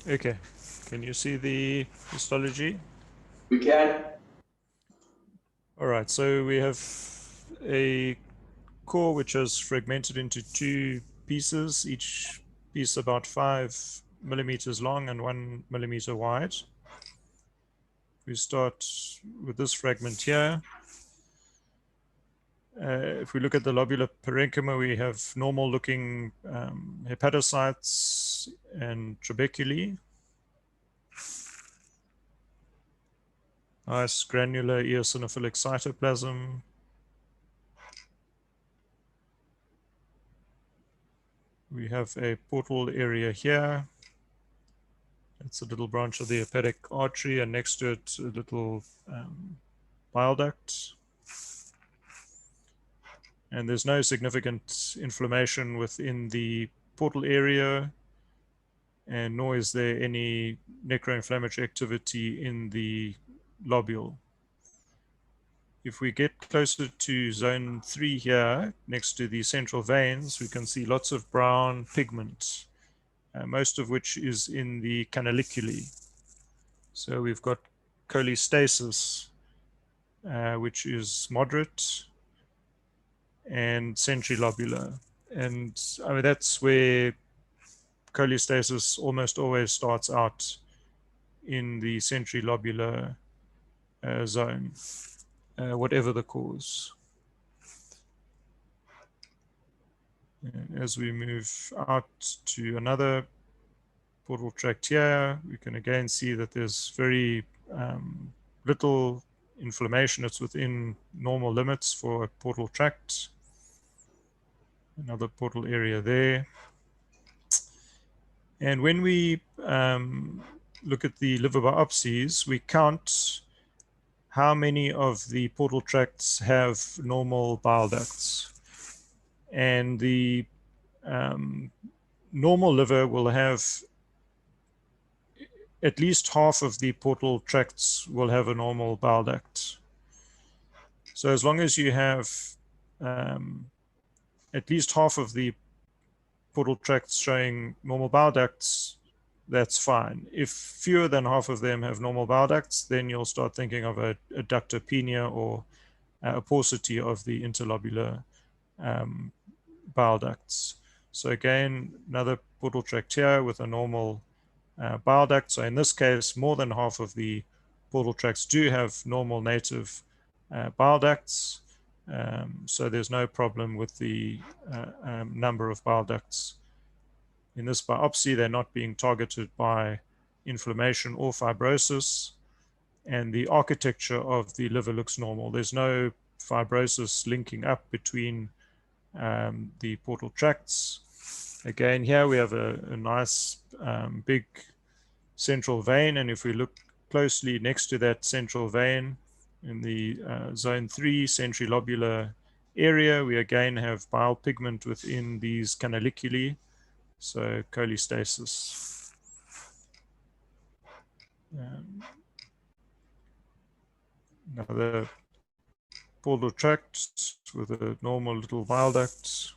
Speaker 3: Okay, can you see the histology?
Speaker 1: We can.
Speaker 3: All right, so we have a core which is fragmented into two pieces, each piece about 5 millimeters long and 1 millimeter wide. We start with this fragment here. If we look at the lobular parenchyma, we have normal looking hepatocytes and trabeculae. Nice granular eosinophilic cytoplasm. We have a portal area here. It's a little branch of the hepatic artery, and next to it, a little bile duct. And there's no significant inflammation within the portal area, and nor is there any necroinflammatory activity in the lobule. If we get closer to zone 3 here, next to the central veins, we can see lots of brown pigment, most of which is in the canaliculi. So we've got cholestasis, which is moderate, and centrilobular. And I mean, that's where cholestasis almost always starts out, in the centrilobular zone, whatever the cause. And as we move out to another portal tract here, we can again see that there's very little inflammation. It's within normal limits for a portal tract. Another portal area there. And when we look at the liver biopsies, we count how many of the portal tracts have normal bile ducts. And the normal liver will have at least half of the portal tracts will have a normal bile duct. So as long as you have at least half of the portal tracts showing normal bile ducts, that's fine. If fewer than half of them have normal bile ducts, then you'll start thinking of a ductopenia or a paucity of the interlobular bile ducts. So again, another portal tract here with a normal bile duct. So in this case, more than half of the portal tracts do have normal native bile ducts. So there's no problem with the number of bile ducts. In this biopsy, they're not being targeted by inflammation or fibrosis, and the architecture of the liver looks normal. There's no fibrosis linking up between the portal tracts. Again, here we have a nice big central vein, and if we look closely next to that central vein in the zone 3 centrilobular area, we again have bile pigment within these canaliculi, so cholestasis. Another portal tract with a normal little bile duct.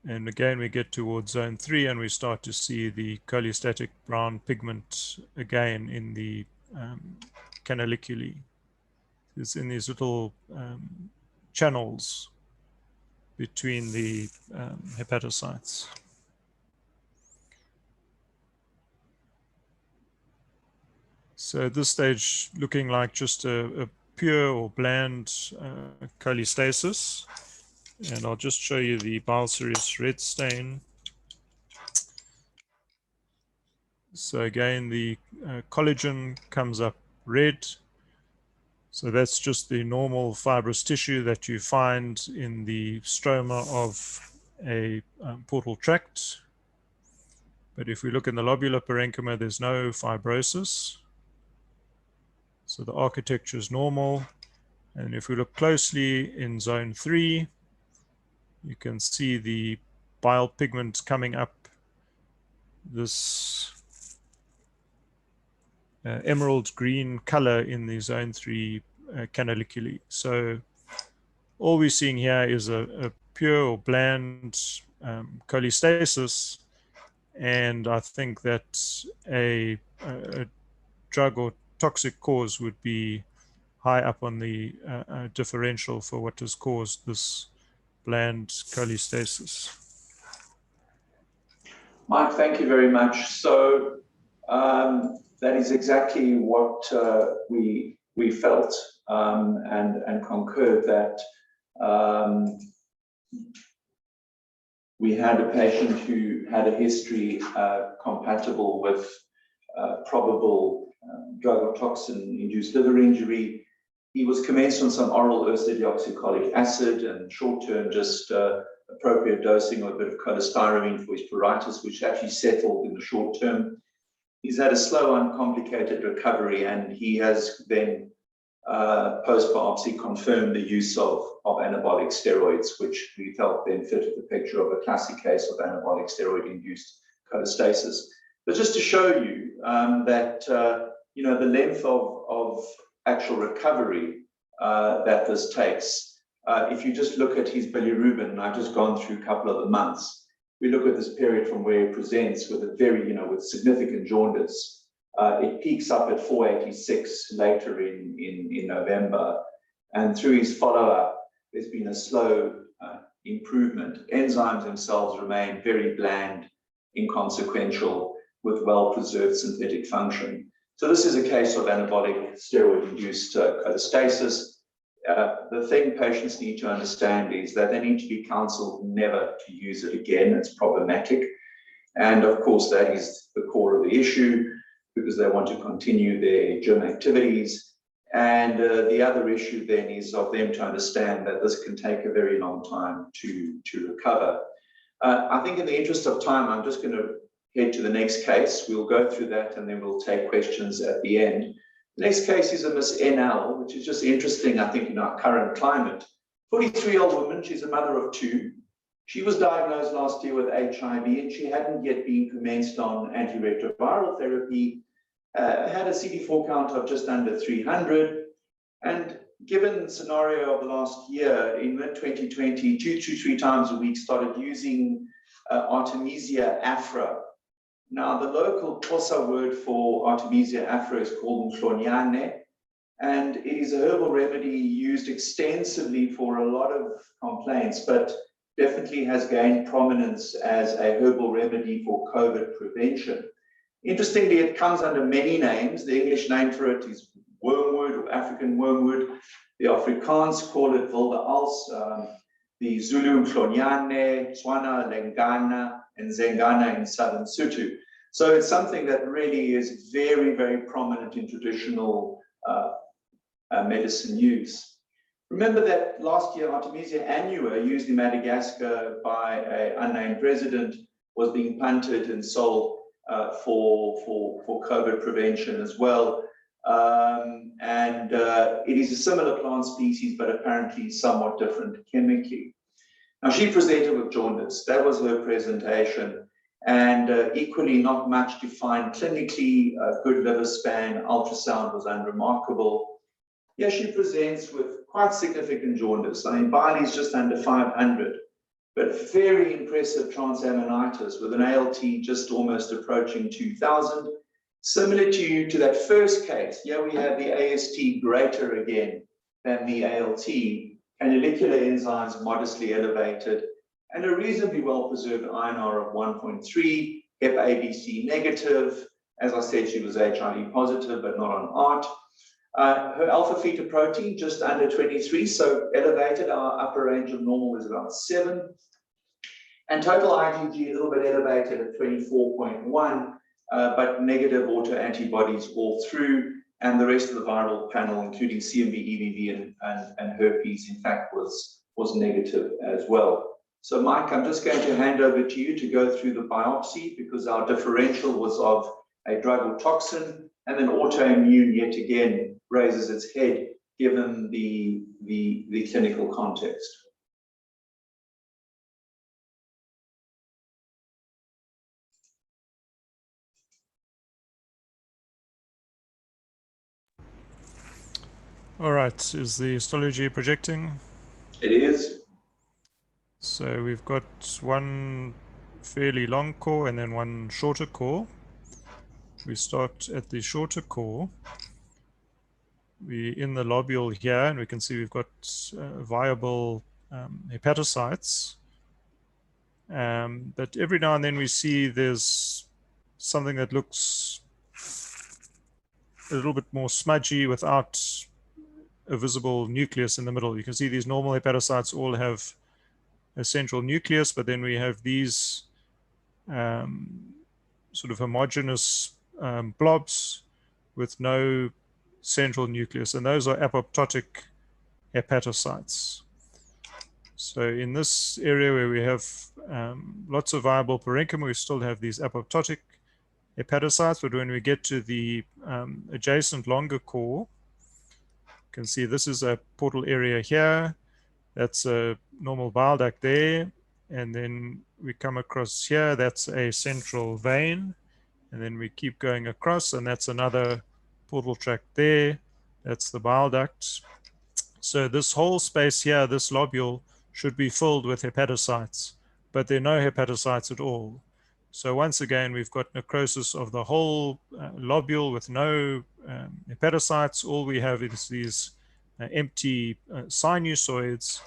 Speaker 3: And again, we get towards zone 3 and we start to see the cholestatic brown pigment again in the canaliculi. It's in these little channels between the hepatocytes. So at this stage, looking like just a pure or bland cholestasis. And I'll just show you the bile serous red stain. So again, the collagen comes up red. So that's just the normal fibrous tissue that you find in the stroma of a portal tract. But if we look in the lobular parenchyma, there's no fibrosis. So the architecture is normal. And if we look closely in zone 3, you can see the bile pigment coming up this emerald green color in the zone 3 canaliculi. So all we're seeing here is a pure or bland cholestasis, and I think that a drug or toxic cause would be high up on the differential for what has caused this bland cholestasis.
Speaker 1: Mike, thank you very much. So that is exactly what we felt and concurred that we had a patient who had a history compatible with probable drug or toxin-induced liver injury. He was commenced on some oral ursodeoxycholic acid and short-term just appropriate dosing of a bit of cholestyramine for his pruritus, which actually settled in the short term. He's had a slow, uncomplicated recovery, and he has then post-biopsy confirmed the use of anabolic steroids, which we felt then fitted the picture of a classic case of anabolic steroid-induced cholestasis. But just to show you that you know, the length of actual recovery that this takes, if you just look at his bilirubin, and I've just gone through a couple of the months, we look at this period from where he presents with a very, you know, with significant jaundice. It peaks up at 486 later in November, and through his follow-up, there's been a slow improvement. Enzymes themselves remain very bland, inconsequential, with well-preserved synthetic function. So this is a case of anabolic steroid-induced cholestasis. The thing patients need to understand is that they need to be counseled never to use it again. It's problematic. And of course, that is the core of the issue, because they want to continue their gym activities And the other issue then is of them to understand that this can take a very long time to recover. I think in the interest of time, I'm just going to head to the next case. We'll go through that and then we'll take questions at the end. The next case is a Miss NL, which is just interesting, I think, in our current climate. 43-year-old woman, she's a mother of two. She was diagnosed last year with HIV and she hadn't yet been commenced on antiretroviral therapy, had a CD4 count of just under 300. And given the scenario of the last year, in mid-2020, 2 to 3 times a week, started using Artemisia afra. Now, the local Xhosa word for Artemisia afra is called mhlonyane, and it is a herbal remedy used extensively for a lot of complaints, but definitely has gained prominence as a herbal remedy for COVID prevention. Interestingly, it comes under many names. The English name for it is wormwood or African wormwood. The Afrikaans call it wilde als, the Zulu mhlonyane, Tswana, Lengana, and Zengana in southern Sotho. So it's something that really is very, very prominent in traditional medicine use. Remember that last year, Artemisia annua, used in Madagascar by an unnamed resident, was being punted and sold for COVID prevention as well. It is a similar plant species, but apparently somewhat different chemically. Now, she presented with jaundice. That was her presentation. And equally, not much defined clinically. Good liver span, ultrasound was unremarkable. Here she presents with quite significant jaundice. I mean, Bile is just under 500, but very impressive transaminitis with an ALT just almost approaching 2000. Similar to that first case, here we have the AST greater again than the ALT, canalicular enzymes modestly elevated, and a reasonably well-preserved INR of 1.3, Hep ABC negative. As I said, she was HIV positive, but not on ART. Her alpha-fetoprotein just under 23, so elevated. Our upper range of normal is about 7. And total IgG a little bit elevated at 24.1, but negative autoantibodies all through, and the rest of the viral panel, including CMV, EBV, and herpes, in fact, was negative as well. So, Mike, I'm just going to hand over to you to go through the biopsy, because our differential was of a drug or toxin, and then autoimmune yet again raises its head given the clinical context.
Speaker 3: All right, is the histology projecting?
Speaker 1: It is.
Speaker 3: So we've got one fairly long core and then one shorter core. We start at the shorter core. We're in the lobule here, and we can see we've got viable hepatocytes. But every now and then we see there's something that looks a little bit more smudgy without a visible nucleus in the middle. You can see these normal hepatocytes all have a central nucleus, but then we have these sort of homogeneous blobs with no central nucleus, and those are apoptotic hepatocytes. So in this area where we have lots of viable parenchyma, we still have these apoptotic hepatocytes, but when we get to the adjacent longer core, you can see this is a portal area here. That's a normal bile duct there. And then we come across here, that's a central vein. And then we keep going across, and that's another portal tract there. That's the bile duct. So this whole space here, this lobule, should be filled with hepatocytes, but there are no hepatocytes at all. So once again, we've got necrosis of the whole lobule with no hepatocytes. All we have is these empty sinusoids.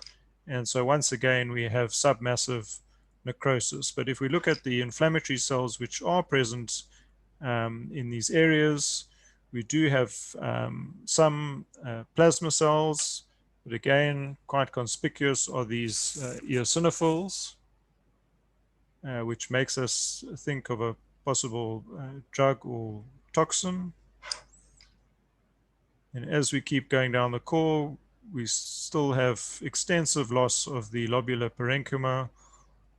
Speaker 3: And so once again, we have submassive necrosis. But if we look at the inflammatory cells which are present in these areas, we do have some plasma cells, but again, quite conspicuous are these eosinophils, which makes us think of a possible drug or toxin. And as we keep going down the core, we still have extensive loss of the lobular parenchyma.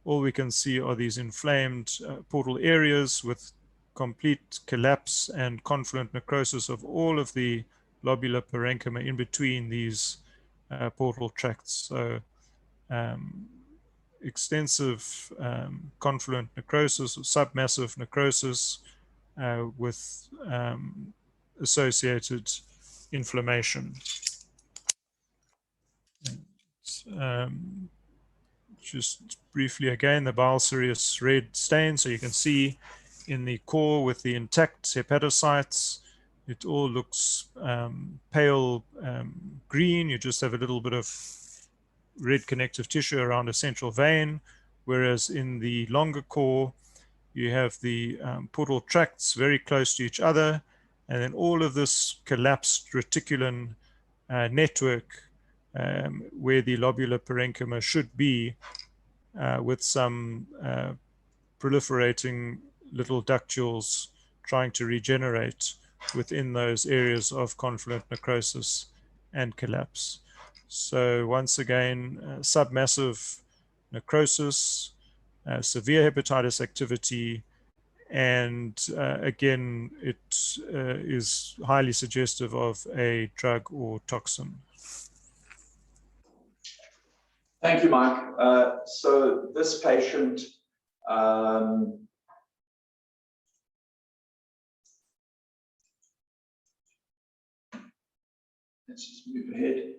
Speaker 3: All we can see are these inflamed portal areas with complete collapse and confluent necrosis of all of the lobular parenchyma in between these portal tracts. So extensive confluent necrosis or submassive necrosis with associated inflammation. Just briefly again, the bile serous red stain. So you can see in the core with the intact hepatocytes, it all looks pale green. You just have a little bit of red connective tissue around a central vein, whereas in the longer core, you have the portal tracts very close to each other, and then all of this collapsed reticulin network where the lobular parenchyma should be, with some proliferating little ductules trying to regenerate within those areas of confluent necrosis and collapse. So once again, submassive necrosis, severe hepatitis activity, and again, it is highly suggestive of a drug or toxin.
Speaker 1: Thank you, Mike. So this patient, let's just move ahead.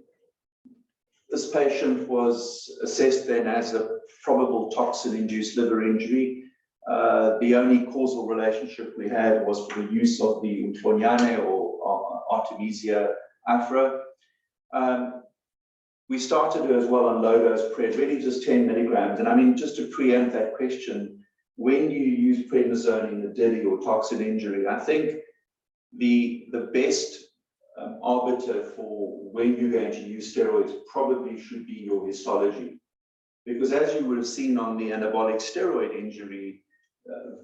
Speaker 1: This patient was assessed then as a probable toxin-induced liver injury. The only causal relationship we had was for the use of the Untitled or Artemisia afra. We started her as well on low-dose pred, really just 10 milligrams. And I mean, just to preempt that question, when you use prednisone in a DILI or toxin injury, I think the best arbiter for when you're going to use steroids probably should be your histology. Because as you would have seen on the anabolic steroid injury,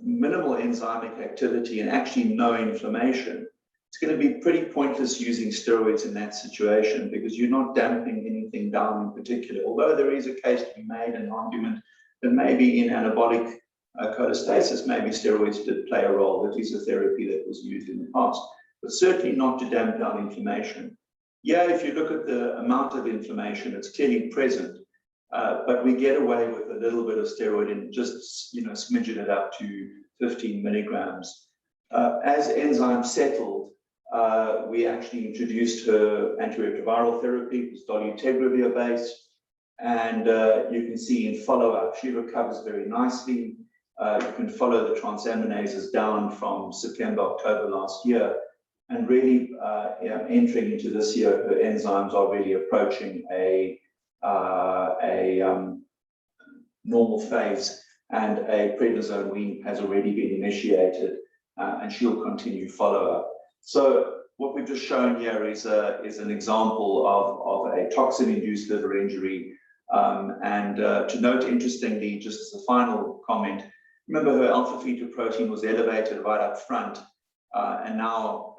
Speaker 1: minimal enzymic activity and actually no inflammation, it's going to be pretty pointless using steroids in that situation because you're not damping anything down in particular. Although there is a case to be made, an argument that maybe in anabolic cholestasis, maybe steroids did play a role. That is a therapy that was used in the past, but certainly not to damp down inflammation. Yeah, if you look at the amount of inflammation, it's clearly present, but we get away with a little bit of steroid and just, smidgen it up to 15 milligrams. As enzymes settled, we actually introduced her antiretroviral therapy, it was dolutegravir based, and you can see in follow-up, she recovers very nicely. You can follow the transaminases down from September, October last year, and really entering into this year, her enzymes are really approaching a normal phase, and a prednisone wean has already been initiated, and she'll continue follow-up. So what we've just shown here is an example of a toxin-induced liver injury. To note, interestingly, just as a final comment, remember her alpha-fetoprotein was elevated right up front, and now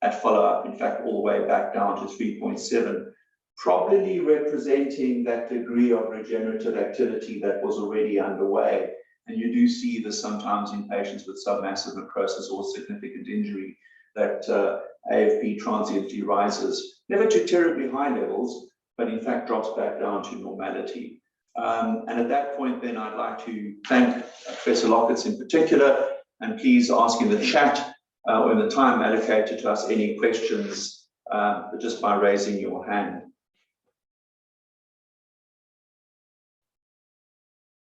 Speaker 1: at follow-up, in fact, all the way back down to 3.7, probably representing that degree of regenerative activity that was already underway. And you do see this sometimes in patients with submassive necrosis or significant injury, that AFP transiently rises, never to terribly high levels, but in fact drops back down to normality. And at that point, then I'd like to thank Professor Lockitts in particular, and please ask in the chat or in the time allocated to us any questions just by raising your hand.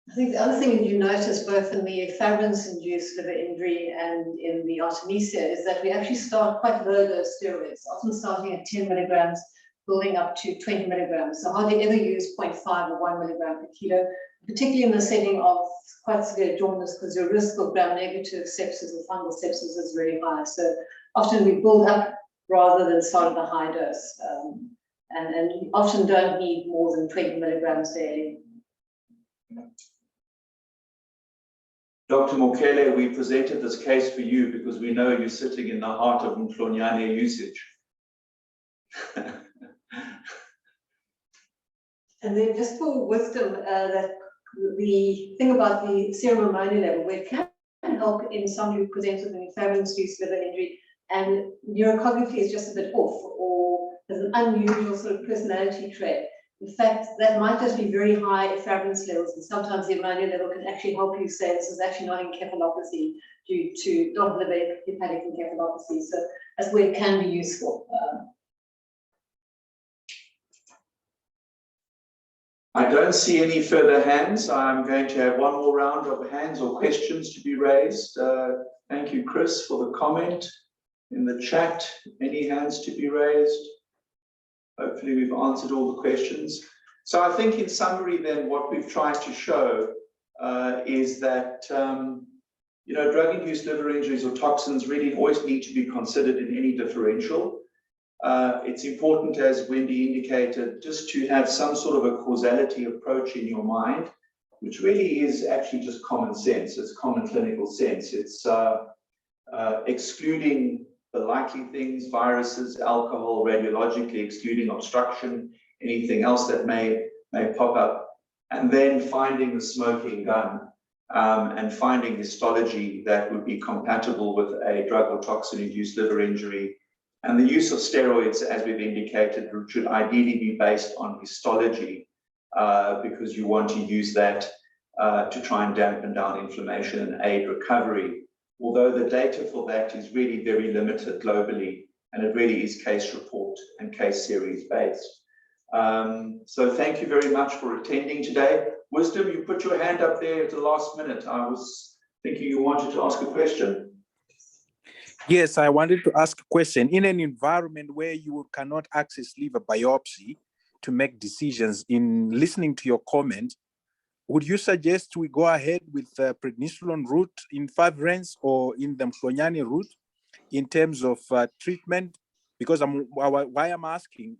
Speaker 2: I think the other thing you notice both in the efavirenz-induced liver injury and in the Artemisia is that we actually start quite low dose steroids, often starting at 10 milligrams, building up to 20 milligrams. So hardly ever use 0.5 or 1 milligram per kilo, particularly in the setting of quite severe jaundice, because your risk of gram-negative sepsis or fungal sepsis is very high. So often we build up rather than start at a high dose, and often don't need more than 20 milligrams daily.
Speaker 1: Dr. Mokele, we presented this case for you because we know you're sitting in the heart of Mhlonyane usage.
Speaker 2: And then just for wisdom, that the thing about the serum ammonia level, where it can help in somebody who presents with an efavirenz-induced liver injury and neurocognitively is just a bit off, or has an unusual sort of personality trait. In fact, that might just be very high efavirenz levels, and sometimes the ammonia level can actually help you say this is actually not encephalopathy due to non-liver hepatic encephalopathy. So that's where it can be useful.
Speaker 1: I don't see any further hands. I'm going to have one more round of hands or questions to be raised. Thank you, Chris, for the comment in the chat. Any hands to be raised? Hopefully we've answered all the questions. So I think in summary then, what we've tried to show is that drug-induced liver injuries or toxins really always need to be considered in any differential. It's important, as Wendy indicated, just to have some sort of a causality approach in your mind, which really is actually just common sense. It's common clinical sense. It's excluding the likely things, viruses, alcohol, radiologically excluding obstruction, anything else that may pop up, and then finding the smoking gun and finding histology that would be compatible with a drug or toxin-induced liver injury. And the use of steroids, as we've indicated, should ideally be based on histology because you want to use that to try and dampen down inflammation and aid recovery. Although the data for that is really very limited globally, and it really is case report and case series based. So thank you very much for attending today. Wisdom, you put your hand up there at the last minute. I was thinking you wanted to ask a question.
Speaker 4: Yes, I wanted to ask a question. In an environment where you cannot access liver biopsy to make decisions, in listening to your comment, would you suggest we go ahead with the prednisolone route in efavirenz or in the mhlonyane route in terms of treatment? Because why I'm asking,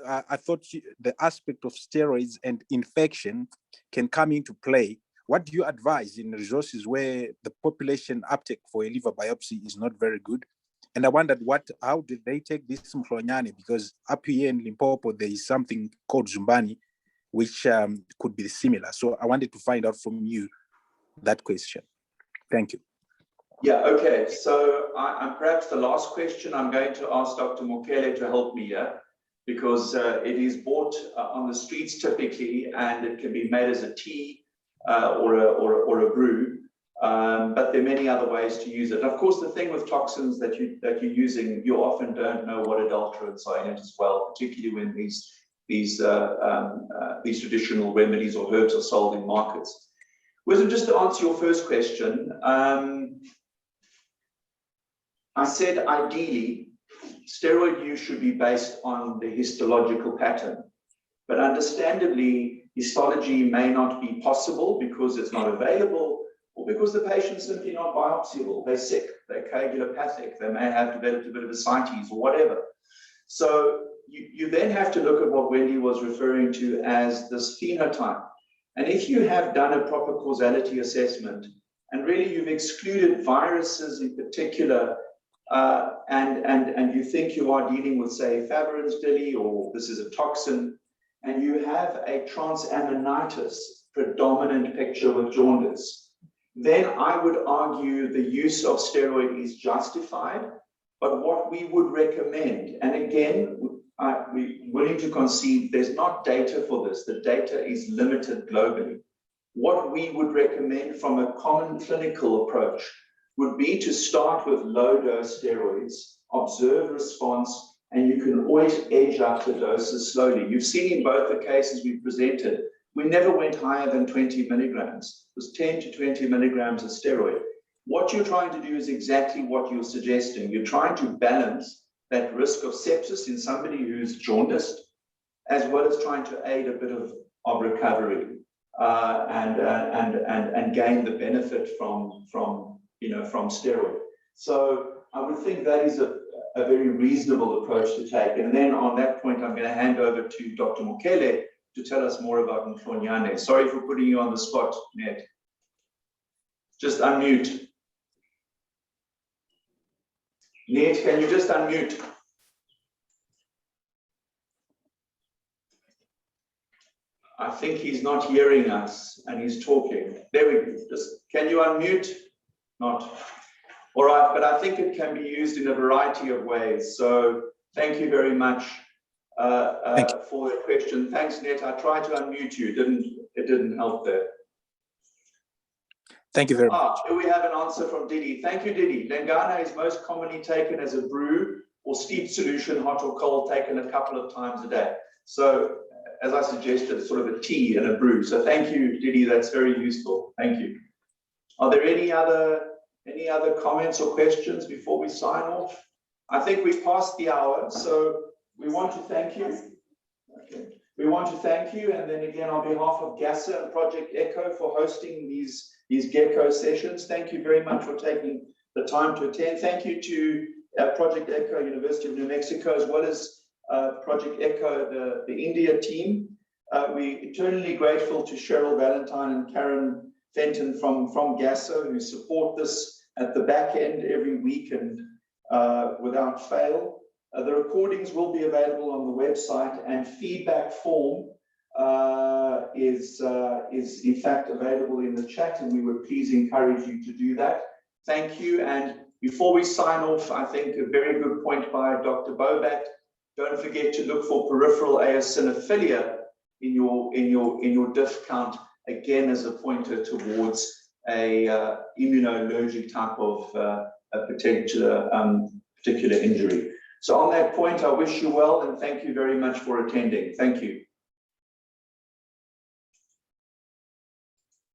Speaker 4: I thought the aspect of steroids and infection can come into play. What do you advise in resources where the population uptake for a liver biopsy is not very good? And I wondered how did they take this mhlonyane? Because up here in Limpopo, there is something called Zumbani, which could be similar. So I wanted to find out from you that question. Thank you.
Speaker 1: Yeah, okay. So I'm perhaps the last question. I'm going to ask Dr. Mokele to help me here because it is bought on the streets typically, and it can be made as a tea or a brew. But there are many other ways to use it. And of course, the thing with toxins that you're using, you often don't know what adulterants are in it as well, particularly when these traditional remedies or herbs are sold in markets. Wisdom, just to answer your first question, I said ideally, steroid use should be based on the histological pattern, but understandably, histology may not be possible because it's not available or because the patient's simply not biopsiable. They're sick, they're coagulopathic, they may have developed a bit of ascites or whatever. So you then have to look at what Wendy was referring to as this phenotype. And if you have done a proper causality assessment, and really you've excluded viruses in particular, and you think you are dealing with, say, efavirenz DILI, or this is a toxin, and you have a transaminitis predominant picture with jaundice, then I would argue the use of steroid is justified. But what we would recommend, and again, we're willing to concede there's not data for this, the data is limited globally. What we would recommend from a common clinical approach would be to start with low-dose steroids, observe response, and you can always edge up the doses slowly. You've seen in both the cases we presented, we never went higher than 20 milligrams. It was 10 to 20 milligrams of steroid. What you're trying to do is exactly what you're suggesting. You're trying to balance that risk of sepsis in somebody who's jaundiced, as well as trying to aid a bit of recovery and gain the benefit from steroid. So I would think that is a very reasonable approach to take. And then on that point, I'm going to hand over to Dr. Mokele to tell us more about mhlonyane. Sorry for putting you on the spot, Ned. Just unmute. Ned, can you just unmute? I think he's not hearing us and he's talking. There we go. Just, can you unmute? Not. All right, but I think it can be used in a variety of ways. So thank you very much for the question. Thanks, Net. I tried to unmute you. It didn't help there.
Speaker 4: Thank you very much.
Speaker 1: Here we have an answer from Didi. Thank you, Didi. Lengana is most commonly taken as a brew or steep solution, hot or cold, taken a couple of times a day. So as I suggested, sort of a tea and a brew. So thank you, Didi. That's very useful. Thank you. Are there any other comments or questions before we sign off? I think we've passed the hour, so we want to thank you. Okay. We want to thank you, and then again on behalf of GASA and Project ECHO for hosting these GECKO sessions. Thank you very much for taking the time to attend. Thank you to Project ECHO, University of New Mexico, as well as Project ECHO, the India team. We're eternally grateful to Cheryl Valentine and Karen Fenton from GASA, who support this at the back end every week and without fail. The recordings will be available on the website, and feedback form is in fact available in the chat, and we would please encourage you to do that. Thank you. And before we sign off, I think a very good point by Dr. Bobat. Don't forget to look for peripheral eosinophilia in your diff count, again as a pointer towards a immunologic type of a particular injury. So on that point, I wish you well and thank you very much for attending. Thank you.